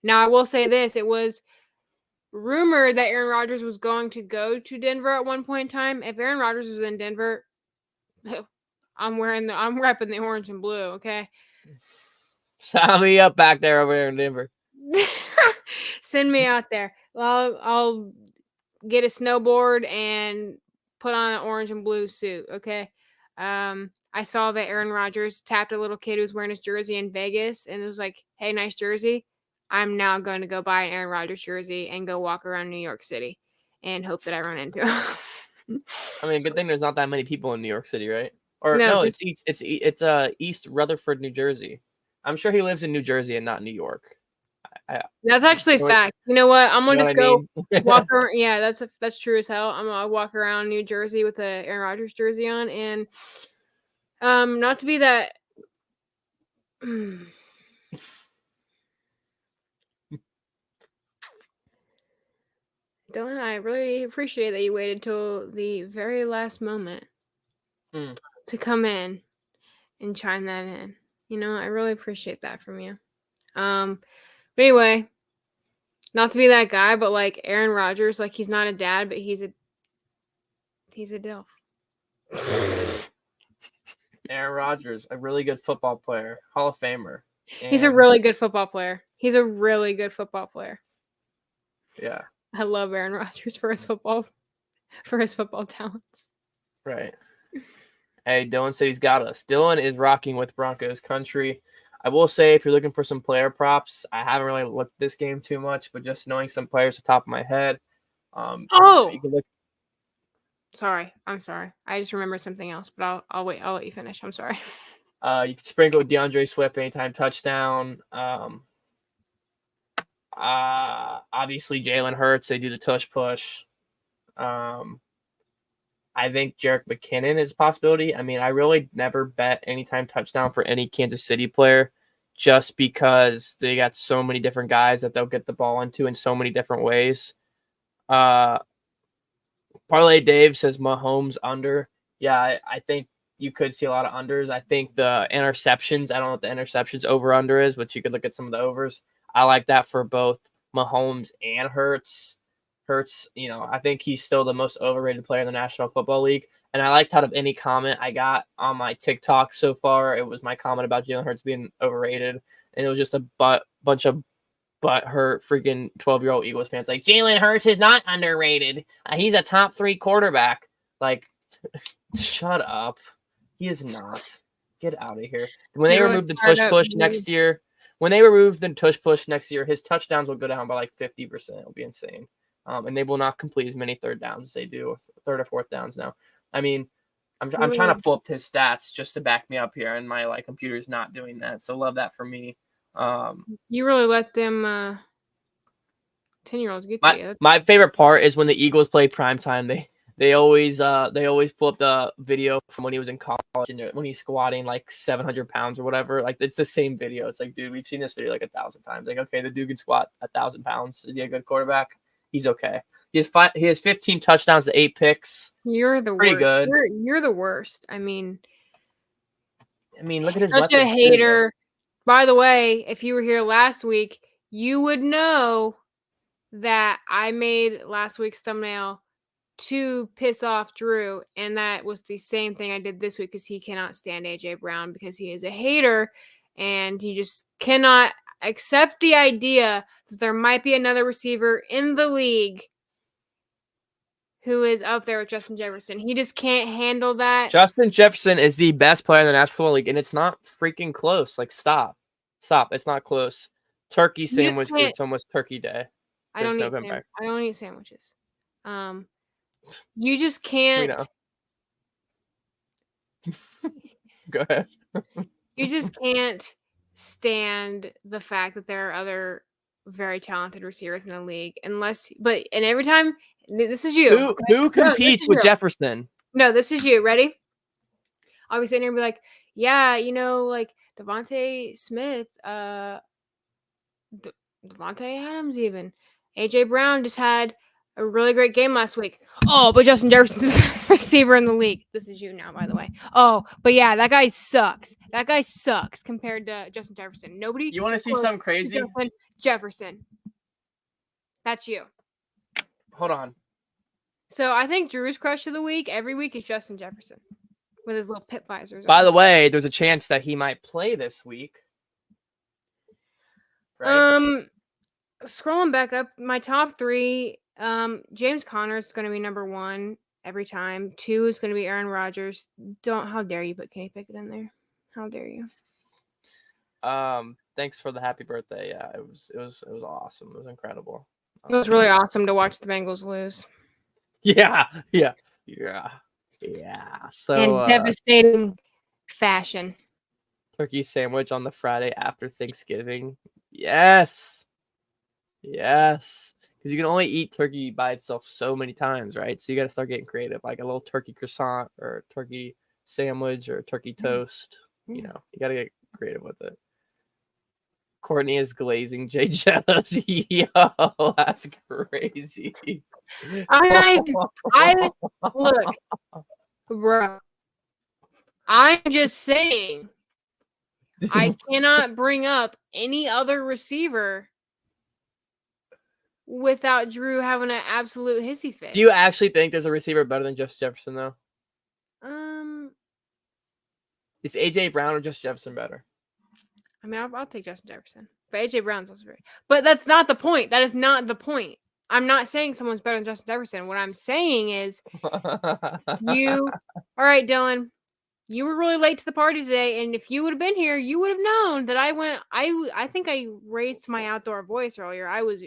Now, I will say this. It was rumored that Aaron Rodgers was going to go to Denver at one point in time. If Aaron Rodgers was in Denver, I'm repping the orange and blue, okay? Sign me up back there over there in Denver. Send me out there. I'll get a snowboard and put on an orange and blue suit, okay? I saw that Aaron Rodgers tapped a little kid who was wearing his jersey in Vegas, and it was like, hey, nice jersey. I'm now going to go buy an Aaron Rodgers jersey and go walk around New York City and hope that I run into him. I mean, good thing there's not that many people in New York City, right? Or no, it's East Rutherford, New Jersey. I'm sure he lives in New Jersey and not New York. That's actually a fact. You know what? I'm gonna just go walk around. Yeah, that's true as hell. I'm gonna walk around New Jersey with a Aaron Rodgers jersey on, and not to be that. Dylan, I really appreciate that you waited till the very last moment to come in and chime that in. I really appreciate that from you. But anyway, not to be that guy, but Aaron Rodgers, he's not a dad, but he's a DILF. Aaron Rodgers, a really good football player, Hall of Famer. He's a really good football player. Yeah. I love Aaron Rodgers for his football talents. Right. Hey, Dylan said he's got us. Dylan is rocking with Broncos country. I will say, if you're looking for some player props, I haven't really looked at this game too much, but just knowing some players off the top of my head. You can look. Sorry. I'm sorry. I just remembered something else, but I'll wait. I'll let you finish. I'm sorry. You can sprinkle with DeAndre Swift anytime touchdown. Obviously Jalen Hurts, they do the tush push. I think Jerick McKinnon is a possibility. I mean, I really never bet anytime touchdown for any Kansas City player just because they got so many different guys that they'll get the ball into in so many different ways. Parlay Dave says Mahomes under. Yeah, I think you could see a lot of unders. I think the interceptions, I don't know what the interceptions over under is, but you could look at some of the overs. I like that for both Mahomes and Hurts. Hurts, I think he's still the most overrated player in the National Football League. And I liked out of any comment I got on my TikTok so far, it was my comment about Jalen Hurts being overrated. And it was just a bunch of But her freaking 12-year-old Eagles fans like, Jalen Hurts is not underrated. He's a top 3 quarterback. Like, shut up. He is not. Get out of here. When they remove the tush push next year, his touchdowns will go down by like 50%. It'll be insane. And they will not complete as many third downs as they do, third or fourth downs now. I mean, I'm trying to pull up his stats just to back me up here, and my computer's not doing that. So love that for me. You really let them 10-year-olds get to you. My favorite part is when the Eagles play primetime. They always pull up the video from when he was in college and when he's squatting like 700 pounds or whatever. Like, it's the same video. It's like, dude, we've seen this video like 1,000 times. Like, okay, the dude can squat 1,000 pounds. Is he a good quarterback? He's okay. He has 15 touchdowns to 8 picks. You're the pretty worst. Good. You're the worst. I mean, look at his such a hater. By the way, if you were here last week, you would know that I made last week's thumbnail to piss off Drew, and that was the same thing I did this week because he cannot stand AJ Brown because he is a hater, and he just cannot accept the idea that there might be another receiver in the league who is up there with Justin Jefferson. He just can't handle that. Justin Jefferson is the best player in the National Football League, and it's not freaking close. Like, stop. It's not close. Turkey sandwich. It's almost Turkey Day. I don't eat sandwiches. You just can't. Go ahead. You just can't stand the fact that there are other very talented receivers in the league, and every time this is you. Who competes with Jefferson? No, this is you. Ready? I'll be sitting here and be like, yeah, like Devontae Smith, Devontae Adams, even AJ Brown just had a really great game last week. Oh, but Justin Jefferson's the best receiver in the league. This is you now, by the way. Oh, but yeah, that guy sucks. That guy sucks compared to Justin Jefferson. Nobody. You want to see something crazy? Jefferson. That's you. Hold on. So I think Drew's crush of the week every week is Justin Jefferson with his little pit visors. By the way, there's a chance that he might play this week. Right? Scrolling back up, my top 3. James Conner is going to be number 1 every time. 2 is going to be Aaron Rodgers. How dare you put Kenny Pickett in there? How dare you? Thanks for the happy birthday. Yeah, it was awesome. It was incredible. It was really awesome to watch the Bengals lose. Yeah. So in devastating fashion. Turkey sandwich on the Friday after Thanksgiving. Yes. Because you can only eat turkey by itself so many times, right? So you got to start getting creative, like a little turkey croissant or turkey sandwich or turkey toast. You got to get creative with it. Courtney is glazing Jay jealous. Yo, that's crazy. Look, bro. I'm just saying, I cannot bring up any other receiver without Drew having an absolute hissy fit. Do you actually think there's a receiver better than Justin Jefferson, though? Is AJ Brown or Justin Jefferson better? I mean, I'll take Justin Jefferson, but AJ Brown's also very. But that's not the point. That is not the point. I'm not saying someone's better than Justin Jefferson. What I'm saying is, all right, Dylan, you were really late to the party today, and if you would have been here, you would have known that I think I raised my outdoor voice earlier. I was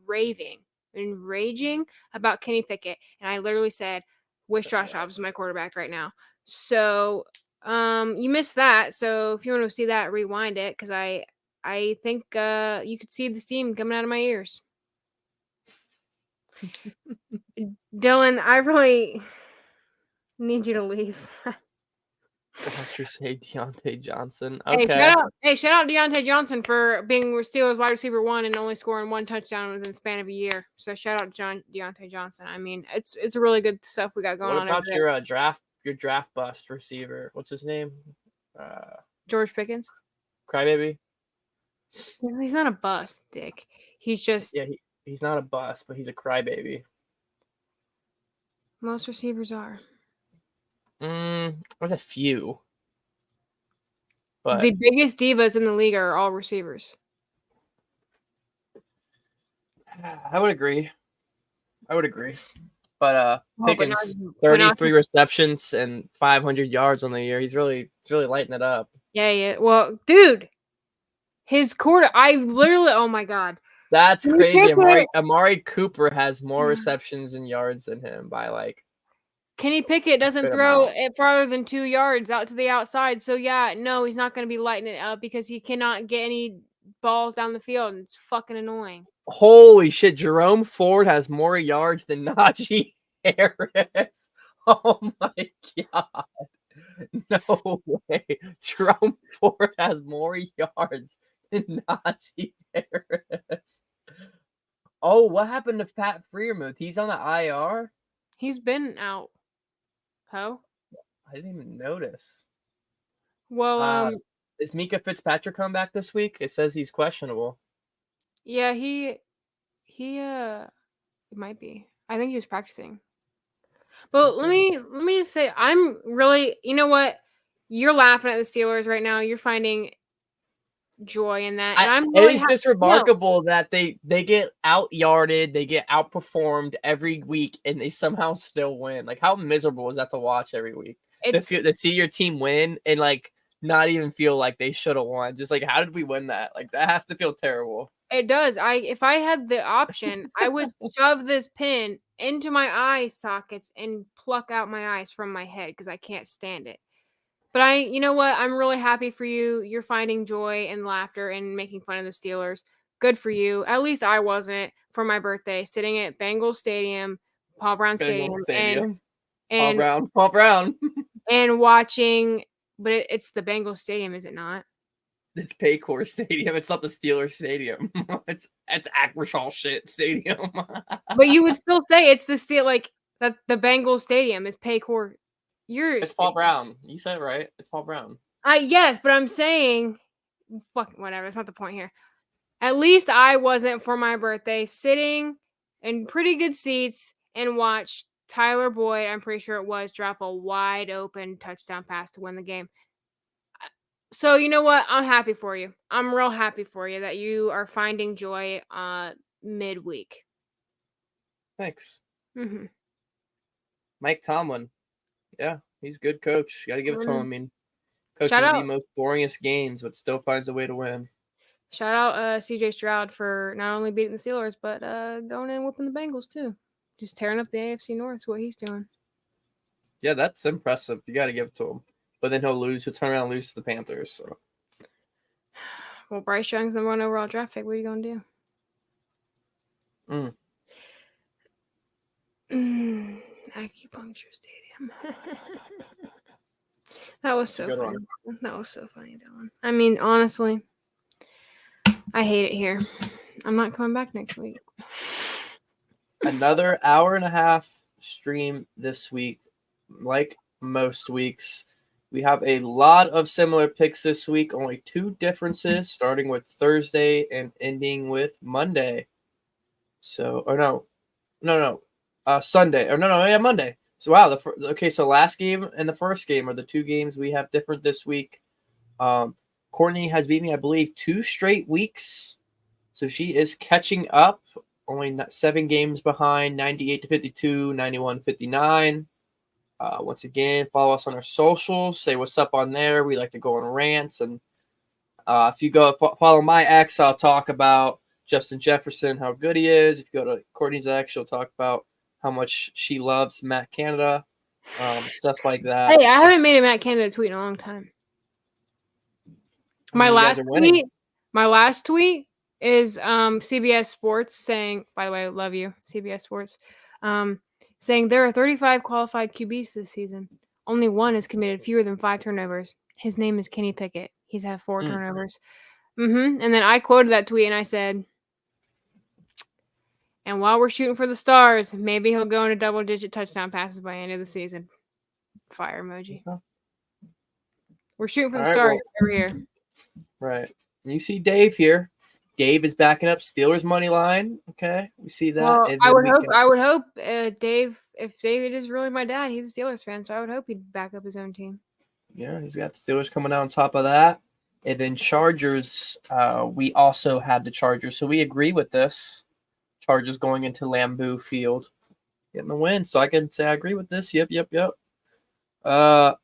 raving and raging about Kenny Pickett, and I literally said, "Wish Josh Dobbs was my quarterback right now." So, you missed that. So if you want to see that, rewind it, because I think you could see the steam coming out of my ears. Dylan, I really need you to leave. Watch your say Deontay Johnson. Okay. Shout out Deontay Johnson for being Steelers wide receiver 1 and only scoring 1 touchdown within the span of a year. So shout out Deontay Johnson. I mean, it's really good stuff we got going on. What about your draft bust receiver? What's his name? George Pickens. Crybaby. He's not a bust, Dick. He's just he's not a bust, but he's a crybaby. Most receivers are. There's a few. But the biggest divas in the league are all receivers. I would agree. But Well, but Pickens, not 33 receptions and 500 yards on the year. He's really lighting it up. yeah. Well, dude, his quarter. I literally. Oh my god. That's Can you crazy. pick it? Amari Cooper has more receptions and yards than him by like Kenny Pickett doesn't good throw amount. it farther than 2 yards out to the outside. So yeah, no, he's not going to be lighting it up because he cannot get any balls down the field, and it's fucking annoying. Holy shit! Jerome Ford has more yards than Najee Harris. Oh my god! No way! Jerome Ford has more yards than Najee Harris. Oh, what happened to Pat Freiermuth? He's on the IR? He's been out. Ho? I didn't even notice. Well, Is Mika Fitzpatrick come back this week? It says he's questionable. yeah, he it might be. I think he was practicing. But let me just say, I'm really, you know what? You're laughing at the Steelers right now. You're finding joy in that, and I'm really It is just remarkable that they get out-yarded, they get outperformed every week, and they somehow still win. Like, how miserable is that to watch every week? To see your team win and like not even feel like they should have won. Just like, how did we win that? Like, that has to feel terrible. It does. If I had the option, I would shove this pin into my eye sockets and pluck out my eyes from my head because I can't stand it. But you know what? I'm really happy for you. You're finding joy and laughter and making fun of the Steelers. Good for you. At least I wasn't for my birthday, sitting at Bengals Stadium, Paul Brown Stadium, Paul Brown, and watching. But it's the Bengals Stadium, is it not? It's Paycor Stadium. It's not the Steelers Stadium. it's Acrishaw shit Stadium. But you would still say it's that the Bengals Stadium is Paycor. It's Paul Brown. You said it right. It's Paul Brown. Yes, but I'm saying, fucking whatever. That's not the point here. At least I wasn't for my birthday sitting in pretty good seats and watch Tyler Boyd, I'm pretty sure it was, drop a wide open touchdown pass to win the game. So you know what? I'm happy for you. I'm real happy for you that you are finding joy midweek. Thanks. Mm-hmm. Mike Tomlin. Yeah, he's a good coach. Got to give it to him. I mean, coaches the most boringest games, but still finds a way to win. Shout out CJ Stroud for not only beating the Steelers, but going in and whooping the Bengals too. Just tearing up the AFC North is what he's doing. Yeah, that's impressive. You got to give it to him. But then he'll lose. He'll turn around and lose to the Panthers. So. Well, Bryce Young's the #1 overall draft pick. What are you going to do? Acupuncture Stadium. That was so funny. That was so funny, Dylan. I mean, honestly, I hate it here. I'm not coming back next week. Another hour and a half stream this week. Like most weeks, we have a lot of similar picks this week. Only 2 differences, starting with Thursday and ending with Monday. So, or no. Sunday. Or no, Monday. So, wow. So last game and the first game are the 2 games we have different this week. Courtney has beat me, I believe, 2 straight weeks. So she is catching up. Only 7 games behind, 98-52, 91-59. Once again, follow us on our socials. Say what's up on there. We like to go on rants. And if you go follow my ex, I'll talk about Justin Jefferson, how good he is. If you go to Courtney's ex, she'll talk about how much she loves Matt Canada, stuff like that. Hey, I haven't made a Matt Canada tweet in a long time. My last tweet is CBS Sports saying, by the way, I love you, CBS Sports, saying there are 35 qualified QBs this season. Only 1 has committed fewer than 5 turnovers. His name is Kenny Pickett. He's had 4 turnovers. And then I quoted that tweet and I said, and while we're shooting for the stars, maybe he'll go into double-digit touchdown passes by the end of the season. Fire emoji. We're shooting for the stars over here. Right. You see Dave here. Dave is backing up Steelers money line. Okay, we see that. Well, I would hope Dave. If David is really my dad, he's a Steelers fan, so I would hope he'd back up his own team. Yeah, he's got Steelers coming out on top of that, and then Chargers. We also have the Chargers, so we agree with this. Chargers going into Lambeau Field, getting the win. So I can say I agree with this. Yep. Dylan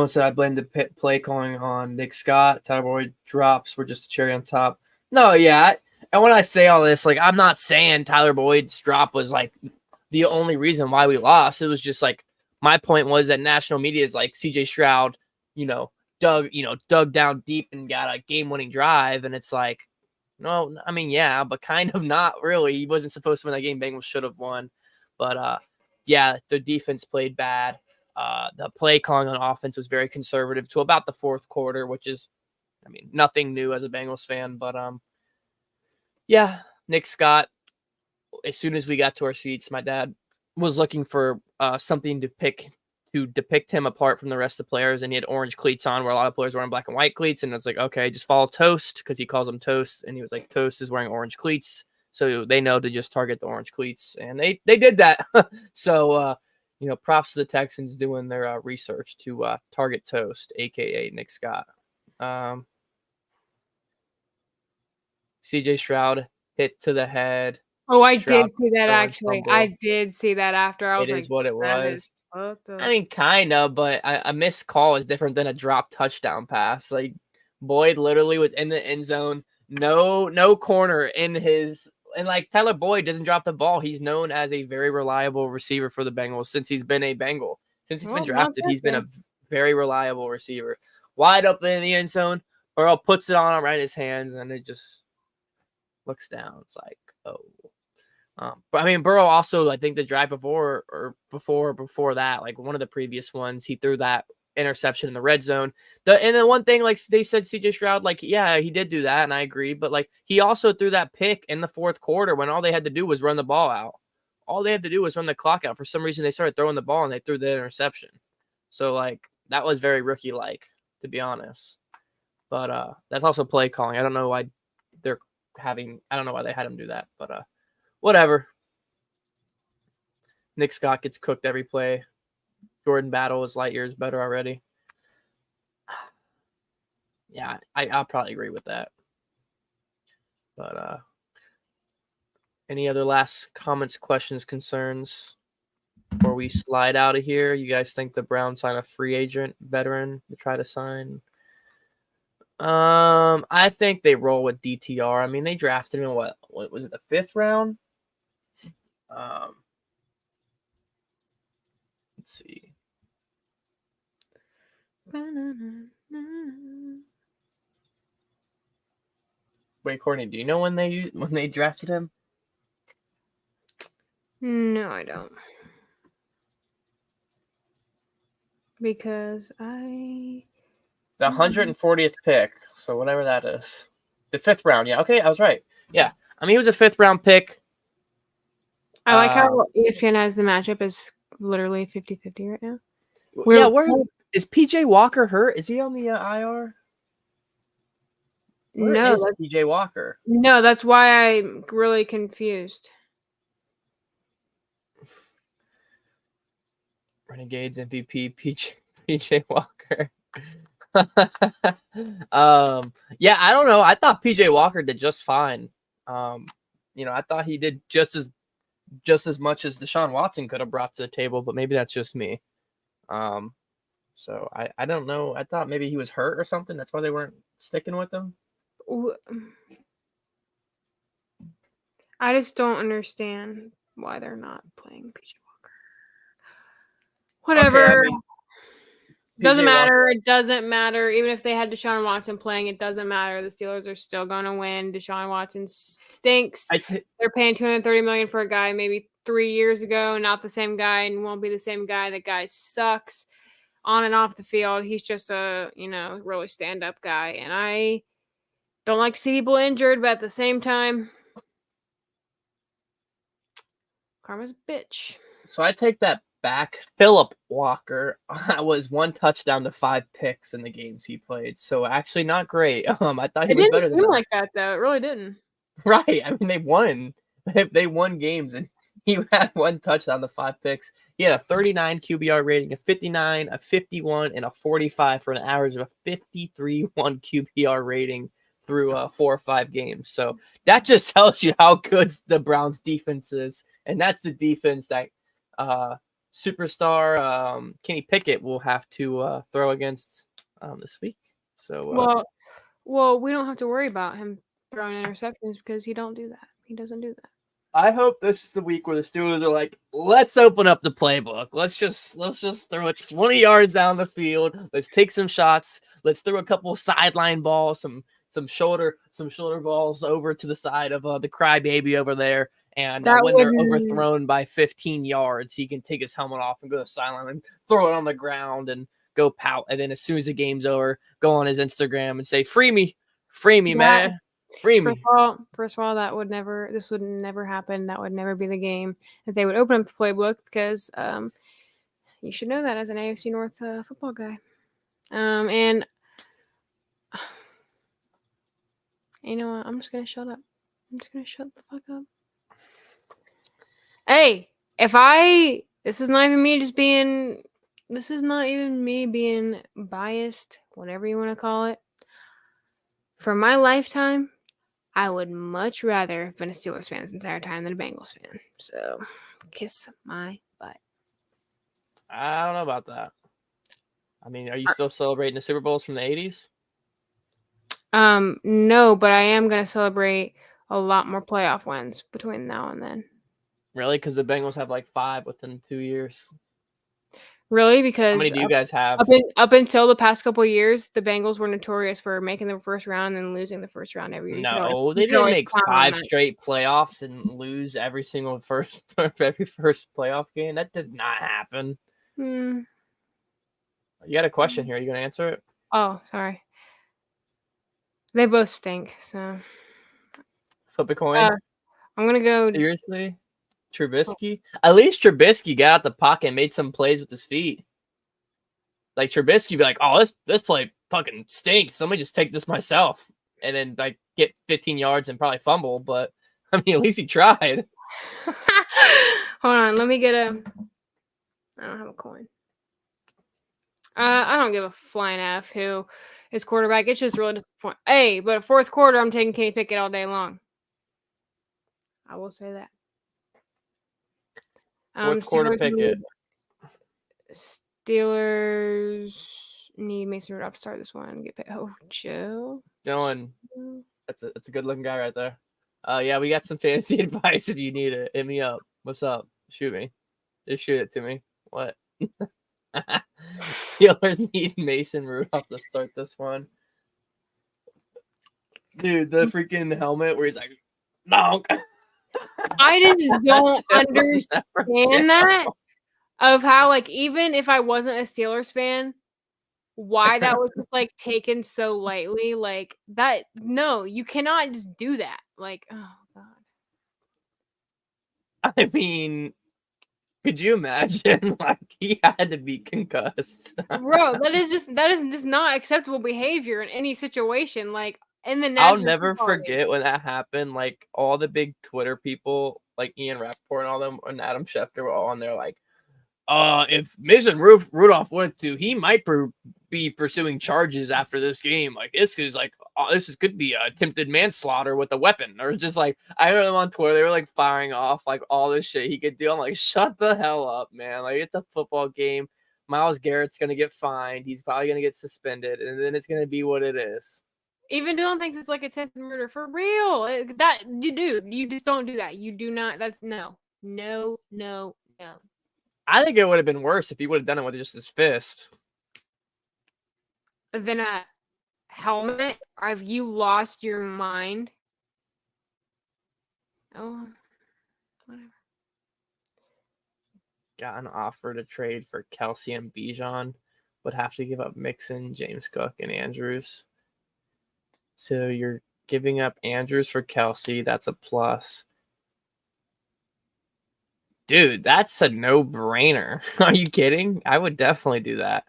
said I blame the play calling on Nick Scott. Tyler Boyd drops were just a cherry on top. No, yeah. And when I say all this, like, I'm not saying Tyler Boyd's drop was like the only reason why we lost. It was just like my point was that national media is like CJ Stroud, dug down deep and got a game-winning drive, and it's like, no, I mean, yeah, but kind of not really. He wasn't supposed to win that game. Bengals should have won, but yeah, the defense played bad. The play calling on offense was very conservative to about the fourth quarter, which is, I mean, nothing new as a Bengals fan, but yeah, Nick Scott. As soon as we got to our seats, my dad was looking for something to depict him apart from the rest of the players, and he had orange cleats on where a lot of players were wearing black and white cleats, and I was like, okay, just follow Toast because he calls him Toast, and he was like, Toast is wearing orange cleats, so they know to just target the orange cleats, and they did that. So props to the Texans doing their research to target Toast, aka Nick Scott. CJ Stroud hit to the head. Oh, I did see that actually. I did see that after. I was like, it is what it was. I mean, kind of, but a missed call is different than a drop touchdown pass. Like, Boyd literally was in the end zone. No corner in his. And, like, Tyler Boyd doesn't drop the ball. He's known as a very reliable receiver for the Bengals since he's been a Bengal. Since he's been drafted, he's been a very reliable receiver. Wide open in the end zone, Burrow puts it on him right in his hands, and it just looks down. It's like, oh. But I mean, Burrow also, I think the drive before that, like one of the previous ones, he threw that interception in the red zone. And the one thing, like they said, CJ Stroud, like, yeah, he did do that, and I agree. But like, he also threw that pick in the fourth quarter when all they had to do was run the ball out. All they had to do was run the clock out. For some reason, they started throwing the ball and they threw the interception. So like, that was very rookie-like, to be honest. But that's also play calling. I don't know why they had him do that, but whatever. Nick Scott gets cooked every play. Jordan Battle is light years better already. Yeah, I'll probably agree with that. But any other last comments, questions, concerns before we slide out of here? You guys think the Browns sign a free agent veteran to try to sign? I think they roll with DTR. I mean, they drafted him in what was it, the 5th round? Let's see. Wait, Courtney, do you know when they drafted him? No, I don't. Because the 140th pick, so whatever that is. The 5th round, yeah. Okay, I was right. Yeah. I mean, he was a 5th round pick. I like how ESPN has the matchup as literally 50-50 right now. Where is PJ Walker hurt? Is he on the IR? Where is PJ Walker? No, that's why I'm really confused. Renegades MVP PJ Walker. Yeah, I don't know. I thought PJ Walker did just fine. I thought he did just as much as Deshaun Watson could have brought to the table, but maybe that's just me. So I don't know. I thought maybe he was hurt or something. That's why they weren't sticking with him. I just don't understand why they're not playing PJ Walker. Whatever. Okay, doesn't matter. It doesn't matter. Even if they had Deshaun Watson playing, it doesn't matter. The Steelers are still going to win. Deshaun Watson stinks. They're paying $230 million for a guy maybe 3 years ago, not the same guy, and won't be the same guy. That guy sucks on and off the field. He's just a really stand-up guy, and I don't like to see people injured, but at the same time, karma's a bitch. So I take that back. Phillip Walker was 1 touchdown to 5 picks in the games he played. So actually not great. I thought he was better than that. Like that though. It really didn't. Right. I mean, they won. They won games, and he had 1 touchdown to 5 picks. He had a 39 QBR rating, a 59, a 51, and a 45 for an average of a 53-1 QBR rating through 4 or 5 games. So that just tells you how good the Browns defense is. And that's the defense that superstar Kenny Pickett will have to throw against this week. So well, we don't have to worry about him throwing interceptions because he don't do that. He doesn't do that. I hope this is the week where the Steelers are like, let's open up the playbook. Let's just throw it 20 yards down the field. Let's take some shots. Let's throw a couple of sideline balls, some shoulder balls over to the side of the crybaby over there. And when they're overthrown by 15 yards, he can take his helmet off and go to the sideline and throw it on the ground and go pout. And then as soon as the game's over, go on his Instagram and say, free me, man. Free me. First of all, this would never happen. That would never be the game that they would open up the playbook because you should know that as an AFC North football guy. And you know what? I'm just gonna shut up. I'm just gonna shut the fuck up. Hey, this is not even me being biased, whatever you want to call it. For my lifetime, I would much rather have been a Steelers fan this entire time than a Bengals fan. So, kiss my butt. I don't know about that. I mean, are you still celebrating the Super Bowls from the 80s? No, but I am going to celebrate a lot more playoff wins between now and then. Really? Because the Bengals have like 5 within 2 years. Really? Because how many do you guys have? Up until the past couple of years, the Bengals were notorious for making the first round and losing the first round every year. No, they didn't make 5 straight playoffs and lose every single first playoff game. That did not happen. You got a question here. Are you going to answer it? Oh, sorry. They both stink. So flip a coin. I'm gonna go. Seriously? Trubisky? At least Trubisky got out the pocket and made some plays with his feet. Like Trubisky be like, oh, this play fucking stinks. Somebody just take this myself. And then like get 15 yards and probably fumble. But I mean, at least he tried. Hold on, let me get I don't have a coin. I don't give a flying F who is quarterback. It's just really disappointing. Hey, but fourth quarter, I'm taking Kenny Pickett all day long. I will say that. Fourth quarter Pickett. Steelers need Mason Rudolph to start this one. Get paid. Oh, Joe. Dylan. That's a good looking guy right there. Yeah, we got some fantasy advice if you need it. Hit me up. What's up? Shoot me. Just shoot it to me. What? Steelers need Mason Rudolph to start this one. Dude, the freaking helmet where he's like, bonk. I just don't understand that of how, like, even if I wasn't a Steelers fan, why that was just like taken so lightly. Like that, no, you cannot just do that. Like, oh god. I mean, could you imagine? Like he had to be concussed. Bro, that is just not acceptable behavior in any situation. Like in the I'll never forget when that happened. Like all the big Twitter people, like Ian Rappaport and all them, and Adam Schefter were all on there. Like, if Mason Rudolph went to, he might be pursuing charges after this game. Like this is like, could be attempted manslaughter with a weapon, or just like I heard them on Twitter. They were like firing off like all this shit he could do. I'm like, shut the hell up, man. Like it's a football game. Myles Garrett's gonna get fined. He's probably gonna get suspended, and then it's gonna be what it is. Even Dylan thinks it's like attempted murder for real. That you just don't do that. You do not. That's no. I think it would have been worse if he would have done it with just his fist. Then a helmet? Have you lost your mind? Oh, whatever. Got an offer to trade for Kelsey and Bijan. Would have to give up Mixon, James Cook, and Andrews. So you're giving up Andrews for Kelsey. That's a plus. Dude, that's a no-brainer. Are you kidding? I would definitely do that.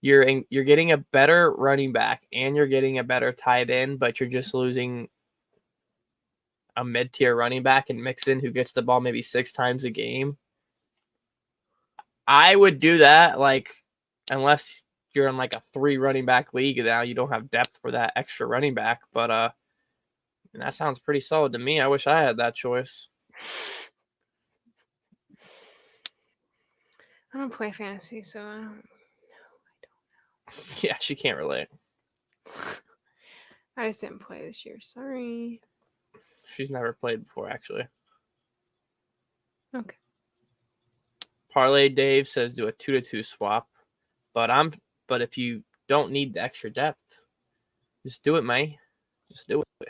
You're getting a better running back and you're getting a better tight end, but you're just losing a mid-tier running back and Mixon who gets the ball maybe 6 times a game. I would do that, like, unless you're in like a 3 running back league now, you don't have depth for that extra running back. But and that sounds pretty solid to me. I wish I had that choice. I don't play fantasy, so I don't know. Yeah, she can't relate. I just didn't play this year. Sorry. She's never played before, actually. Okay. Parlay Dave says do a 2-2 swap, but if you don't need the extra depth, just do it, man. Just do it.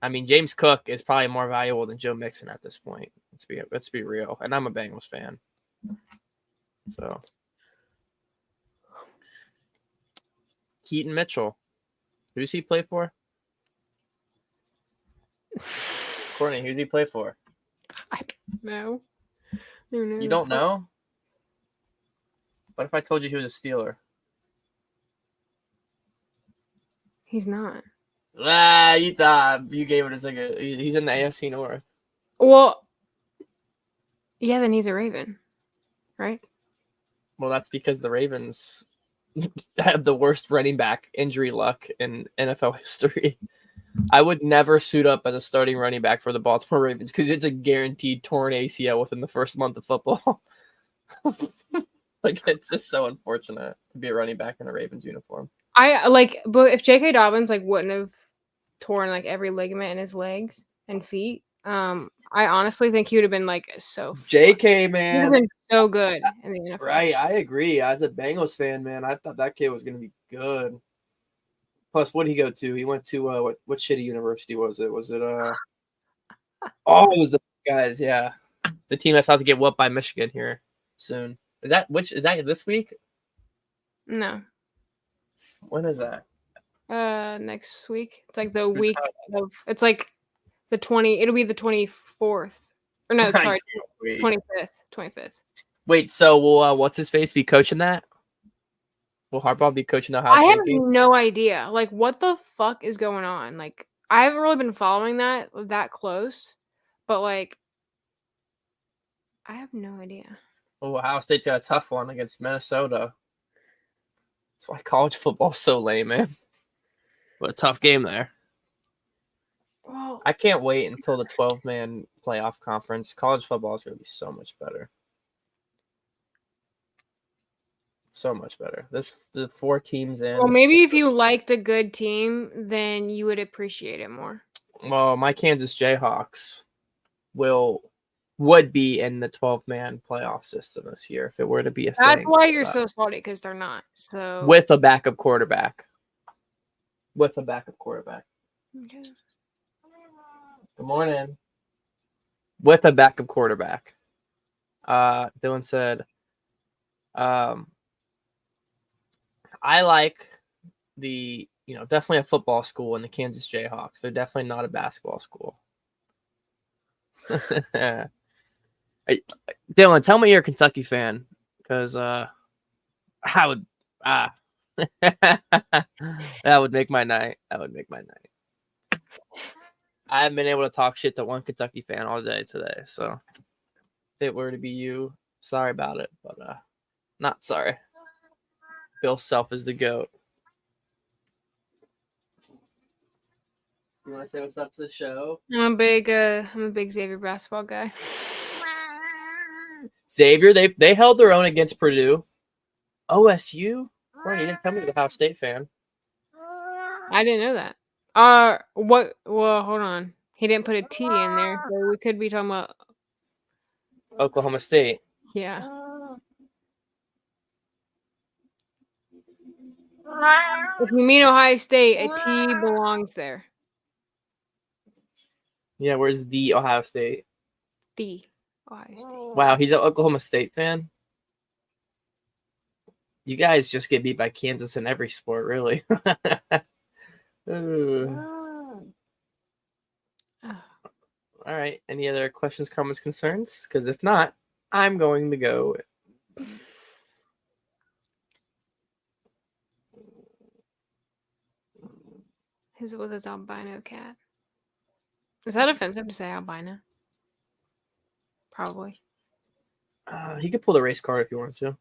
I mean, James Cook is probably more valuable than Joe Mixon at this point. Let's be real. And I'm a Bengals fan. So Keaton Mitchell. Who's he play for? Courtney, who's he play for? I don't know. You don't know? What if I told you he was a Steeler? He's not. You thought you gave it a second. He's in the AFC North. Well, yeah, then he's a Raven, right? Well, that's because the Ravens have the worst running back injury luck in NFL history. I would never suit up as a starting running back for the Baltimore Ravens because it's a guaranteed torn ACL within the first month of football. Like, it's just so unfortunate to be a running back in a Ravens uniform. But if J.K. Dobbins wouldn't have torn every ligament in his legs and feet, I honestly think he would have been so. J.K. man, he would have been so good in the NFL. Right, I agree. As a Bengals fan, man, I thought that kid was going to be good. Plus, what did he go to? He went to what shitty university was it? Was it it was the guys, yeah. The team that's about to get whooped by Michigan here soon. Is that this week? No. When is that? Next week. It's the week of. It's the 20. It'll be the 24th. Or no, sorry, 25th. 25th. Wait, so will what's his face be coaching that? Will Harbaugh be coaching the Ohio I State have team? no idea. What the fuck is going on? I haven't really been following that close, but I have no idea. Well, Ohio State's got a tough one against Minnesota. That's why college football's so lame, man. What a tough game there. Well, I can't wait until the 12-man playoff conference. College football is going to be so much better. So much better. The 4 teams in. Well, maybe if you liked a good team, then you would appreciate it more. Well, my Kansas Jayhawks would be in the 12-man playoff system this year if it were to be a thing. That's why you're so salty, because they're not. So with a backup quarterback. Okay. Good morning. With a backup quarterback. Dylan said, I like definitely a football school in the Kansas Jayhawks. They're definitely not a basketball school. Dylan, tell me you're a Kentucky fan, because I would that would make my night. I haven't been able to talk shit to one Kentucky fan all day today, so if it were to be you, sorry about it, but not sorry. Bill Self is the GOAT. You want to say what's up to the show? I'm a big Xavier basketball guy. Xavier, they held their own against Purdue. OSU? Well, you didn't tell me you're a Ohio State fan. I didn't know that. What? Well, hold on. He didn't put a T in there, so we could be talking about Oklahoma State. Yeah. If you mean Ohio State, a T belongs there. Yeah, where's the Ohio State? The Ohio State. Wow, he's an Oklahoma State fan? You guys just get beat by Kansas in every sport, really. All right. Any other questions, comments, concerns? Because if not, I'm going to go. His was his albino cat. Is that offensive to say albino? Probably. He could pull the race card if he wants to.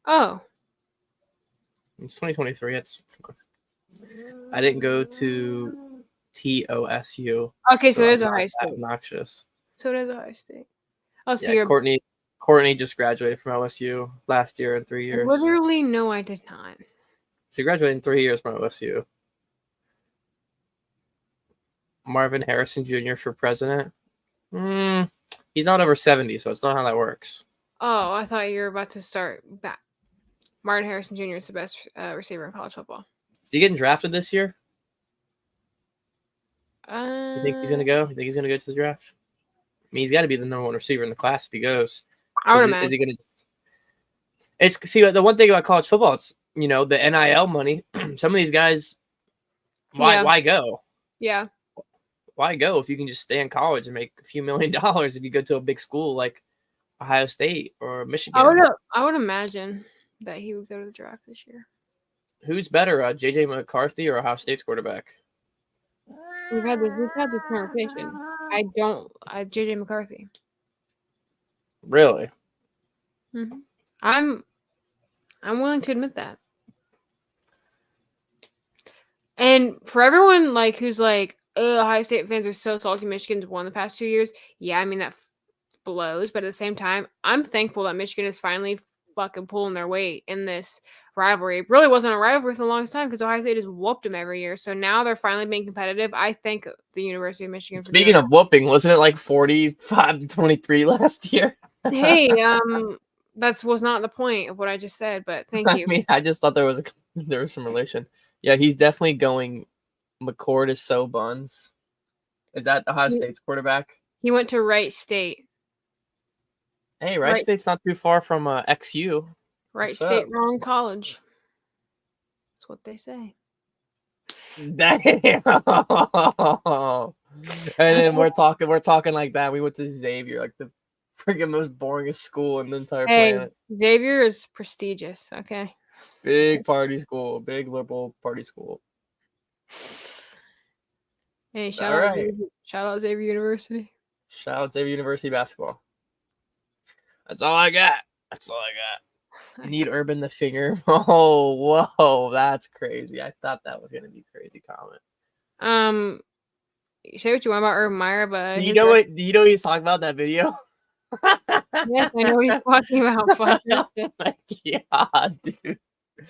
Oh. It's 2023. I didn't go to TOSU. Okay, so it is I'm Ohio not that State. obnoxious. So it is Ohio State. Oh, so Yeah, you're Courtney just graduated from OSU last year in 3 years. literally no, I did not. She graduated in 3 years from OSU. Marvin Harrison Jr. for president. He's not over 70, so it's not how that works. Oh, I thought you were about to start back. Martin Harrison Jr. is the best receiver in college football. Is he getting drafted this year? You think he's gonna go? You think he's gonna go to the draft? I mean, he's got to be the number one receiver in the class if he goes. I would imagine. Is he gonna? See, the one thing about college football, it's the NIL money. Some of these guys, why go? Yeah. Why go if you can just stay in college and make a few $1 million if you go to a big school like Ohio State or Michigan? I would imagine that he would go to the draft this year. Who's better, JJ McCarthy or Ohio State's quarterback? We've had this conversation. JJ McCarthy. Really? Mm-hmm. I'm willing to admit that. And for everyone who's Ohio State fans are so salty Michigan's won the past 2 years. Yeah, I mean that blows, but at the same time, I'm thankful that Michigan is finally fucking pulling their weight in this rivalry. It really wasn't a rivalry for the longest time because Ohio State has whooped them every year. So now they're finally being competitive. I thank the University of Michigan. Speaking of whooping, wasn't it 45-23 last year? Hey, that was not the point of what I just said, but thank you. I mean, I just thought there was some relation. Yeah, he's definitely going. McCord is so buns. Is that Ohio State's quarterback? He went to Wright State. Hey, Wright State's not too far from XU. Wright State, wrong college. That's what they say. Damn. And then we're talking like that. We went to Xavier, like the freaking most boringest school in the entire planet. Xavier is prestigious. Okay. Big party school, big liberal party school. Hey, shout out Xavier University. Shout out Xavier University basketball. That's all I got. I need Urban the finger. Oh, whoa, that's crazy. I thought that was gonna be a crazy comment. Say what you want about Urban Meyer, but do you know what he's talking about in that video? Yes, I know what he's talking about. Fuck. Oh my god, dude.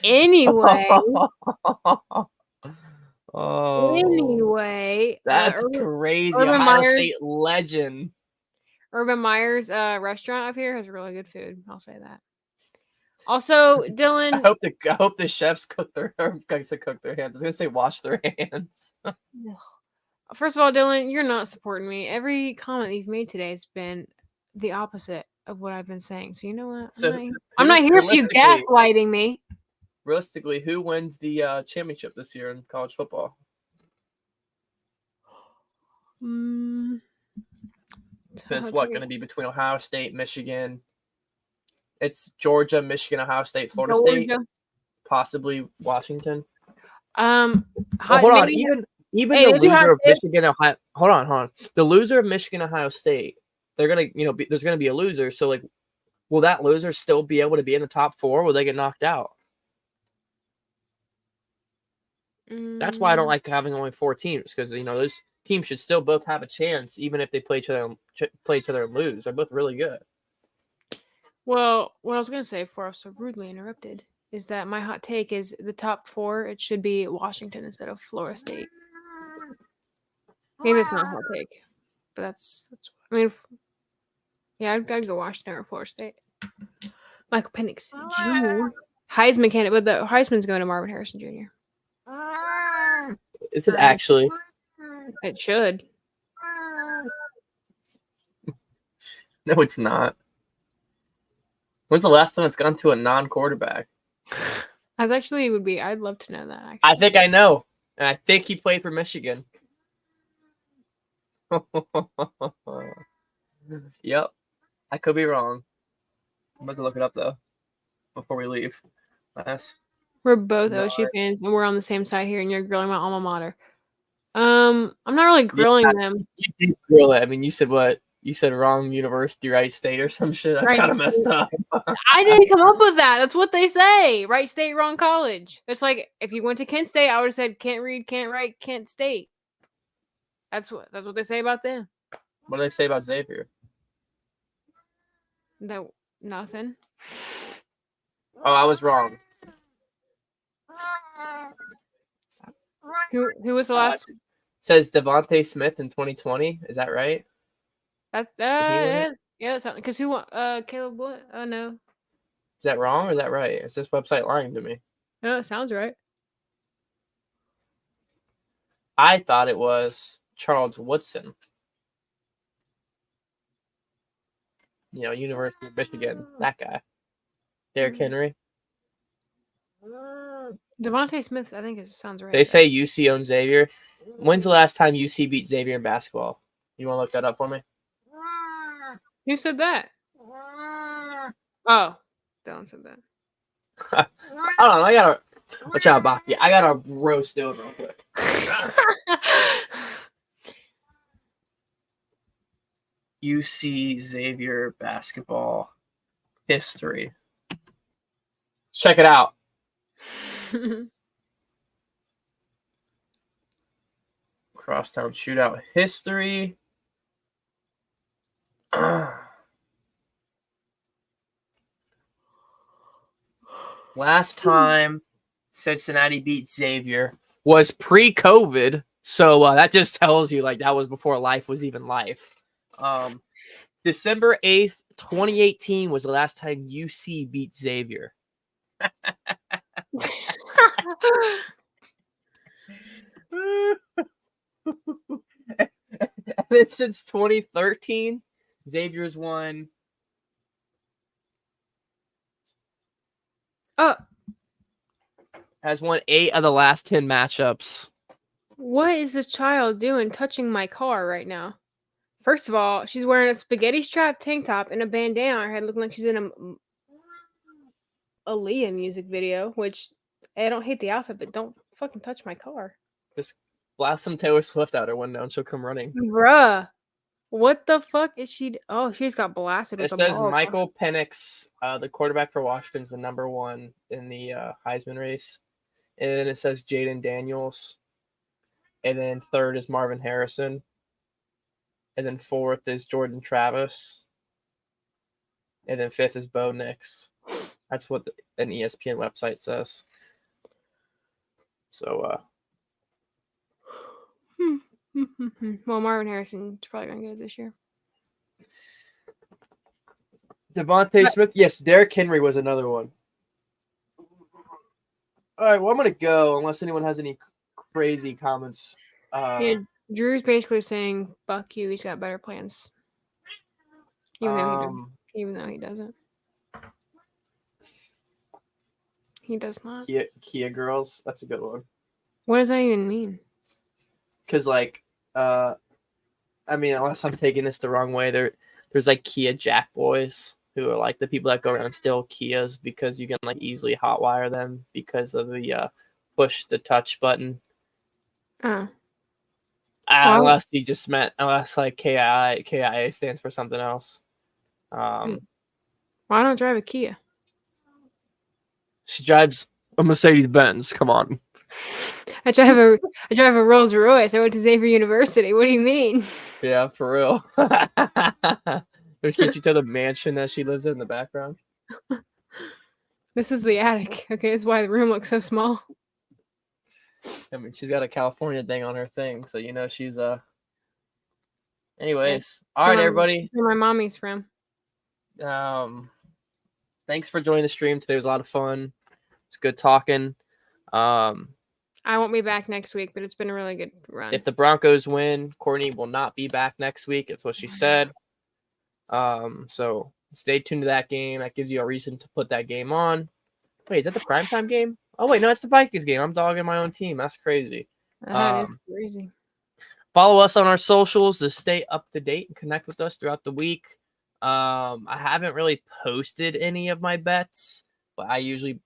Anyway. Oh. Anyway. That's crazy. Ohio State legend. Urban Meyer's restaurant up here has really good food. I'll say that. Also, Dylan. I hope the chefs cook their hands. I was gonna say wash their hands. First of all, Dylan, you're not supporting me. Every comment you've made today has been the opposite of what I've been saying. So you know what? I'm not here for you gaslighting me. Realistically, who wins the championship this year in college football? It's going to be between Ohio State, Michigan. It's Georgia, Michigan, Ohio State, Florida State, possibly Washington. Hold on. Even the loser of Michigan, Ohio. Hold on. The loser of Michigan, Ohio State. They're gonna, there's gonna be a loser. So, will that loser still be able to be in the top 4? Or will they get knocked out? That's why I don't like having only 4 teams because those teams should still both have a chance, even if they play each other and lose. They're both really good. Well, what I was gonna say before I was so rudely interrupted is that my hot take is the top 4. It should be Washington instead of Florida State. Maybe it's not a hot take, but that's. I mean, yeah, I'd go Washington or Florida State. Michael Penix Jr. Heisman candidate, but the Heisman's going to Marvin Harrison Jr. Is it actually? It should. No, it's not. When's the last time it's gone to a non-quarterback? I'd love to know that. Actually. I think I know. And I think he played for Michigan. Yep. I could be wrong. I'm about to look it up, though, before we leave. We're both OSU fans, and we're on the same side here, and you're grilling my alma mater. I'm not really grilling them. You did grill it. I mean, you said what? You said wrong university, right state or some shit. That's Right. kind of messed up. I didn't come up with that. That's what they say. Right state, wrong college. It's like if you went to Kent State, I would have said can't read, can't write, Kent State. That's what they say about them. What do they say about Xavier? No, nothing. Oh, I was wrong. Who was the last? Says Devontae Smith in 2020. Is that right? That is, yeah, that's because who won? Caleb what? Oh no. Is that wrong or is that right? Is this website lying to me? No, it sounds right. I thought it was Charles Woodson. University of Michigan. That guy. Derrick Henry. Devontae Smith, I think it sounds right. They say UC owns Xavier. When's the last time UC beat Xavier in basketball? You want to look that up for me? Who said that? Oh, Dylan said that. Hold on, I gotta watch out, Baki. I gotta roast Dylan real quick. UC Xavier basketball history. Let's check it out. Crosstown shootout history. Last time Cincinnati beat Xavier was pre-COVID, so that just tells you that was before life was even life. December 8th, 2018 was the last time UC beat Xavier. And then since 2013, Xavier's won. Has won 8 of the last 10 matchups. What is this child doing touching my car right now? First of all, she's wearing a spaghetti strap tank top and a bandana on her head, looking like she's in a Aaliyah music video, which I don't hate the outfit, but don't fucking touch my car. Just blast some Taylor Swift out her window and she'll come running. Bruh. What the fuck is she? Oh, she just got blasted. It says Michael Penix, the quarterback for Washington, is the number 1 in the Heisman race. And then it says Jaden Daniels. And then 3rd is Marvin Harrison. And then 4th is Jordan Travis. And then 5th is Bo Nix. That's what an ESPN website says. So, well, Marvin Harrison's probably going to get it this year. Devontae Smith. Yes, Derrick Henry was another one. All right, well, I'm going to go unless anyone has any crazy comments. Yeah, Drew's basically saying, fuck you, he's got better plans. Even though he doesn't. He does not. Kia girls. That's a good one. What does that even mean? Because, unless I'm taking this the wrong way, there's Kia Jack boys who are the people that go around and steal Kias because you can easily hotwire them because of the push the touch button. Unless you just meant KIA stands for something else. Why don't drive a Kia? She drives a Mercedes Benz. Come on. I drive a Rolls Royce. I went to Xavier University. What do you mean? Yeah, for real. Can't you tell the mansion that she lives in the background? This is the attic. Okay, that's why the room looks so small. I mean, she's got a California thing on her thing, so she's Anyways, all right, everybody. Where my mommy's from. Thanks for joining the stream today. It was a lot of fun. It's good talking. I won't be back next week, but it's been a really good run. If the Broncos win, Courtney will not be back next week. That's what she said. So stay tuned to that game. That gives you a reason to put that game on. Wait, is that the primetime game? Oh, wait, no, it's the Vikings game. I'm dogging my own team. That's crazy. That is crazy. Follow us on our socials to stay up to date and connect with us throughout the week. I haven't really posted any of my bets, but I usually,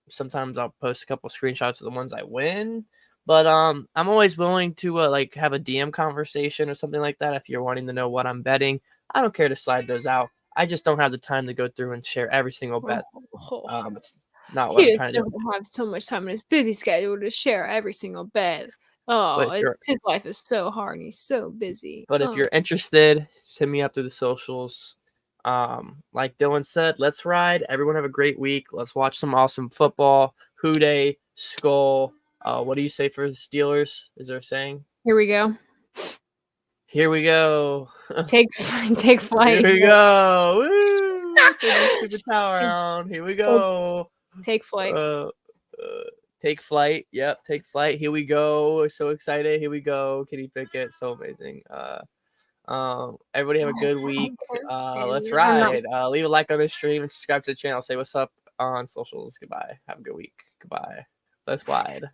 sometimes I'll post a couple screenshots of the ones I win. But I'm always willing to like have a DM conversation or something like that if you're wanting to know what I'm betting. I don't care to slide those out. I just don't have the time to go through and share every single bet. It's not what I'm He trying to do. doesn't have so much time in his busy schedule to share every single bet. Oh, his life is so hard and he's so busy. But if you're interested, just hit me up through the socials. Like Dylan said, let's ride. Everyone have a great week. Let's watch some awesome football. Houday, Skull. What do you say for the Steelers? Is there a saying? Here we go. Here we go. Take flight. Here we go. Woo! Take the stupid tower around. Here we go. Take flight. Take flight. Yep, take flight. Here we go. We're so excited. Here we go. Kenny Pickett. So amazing. Everybody have a good week. Let's ride. Leave a like on the stream and subscribe to the channel. Say what's up on socials. Goodbye. Have a good week. Goodbye. Let's ride.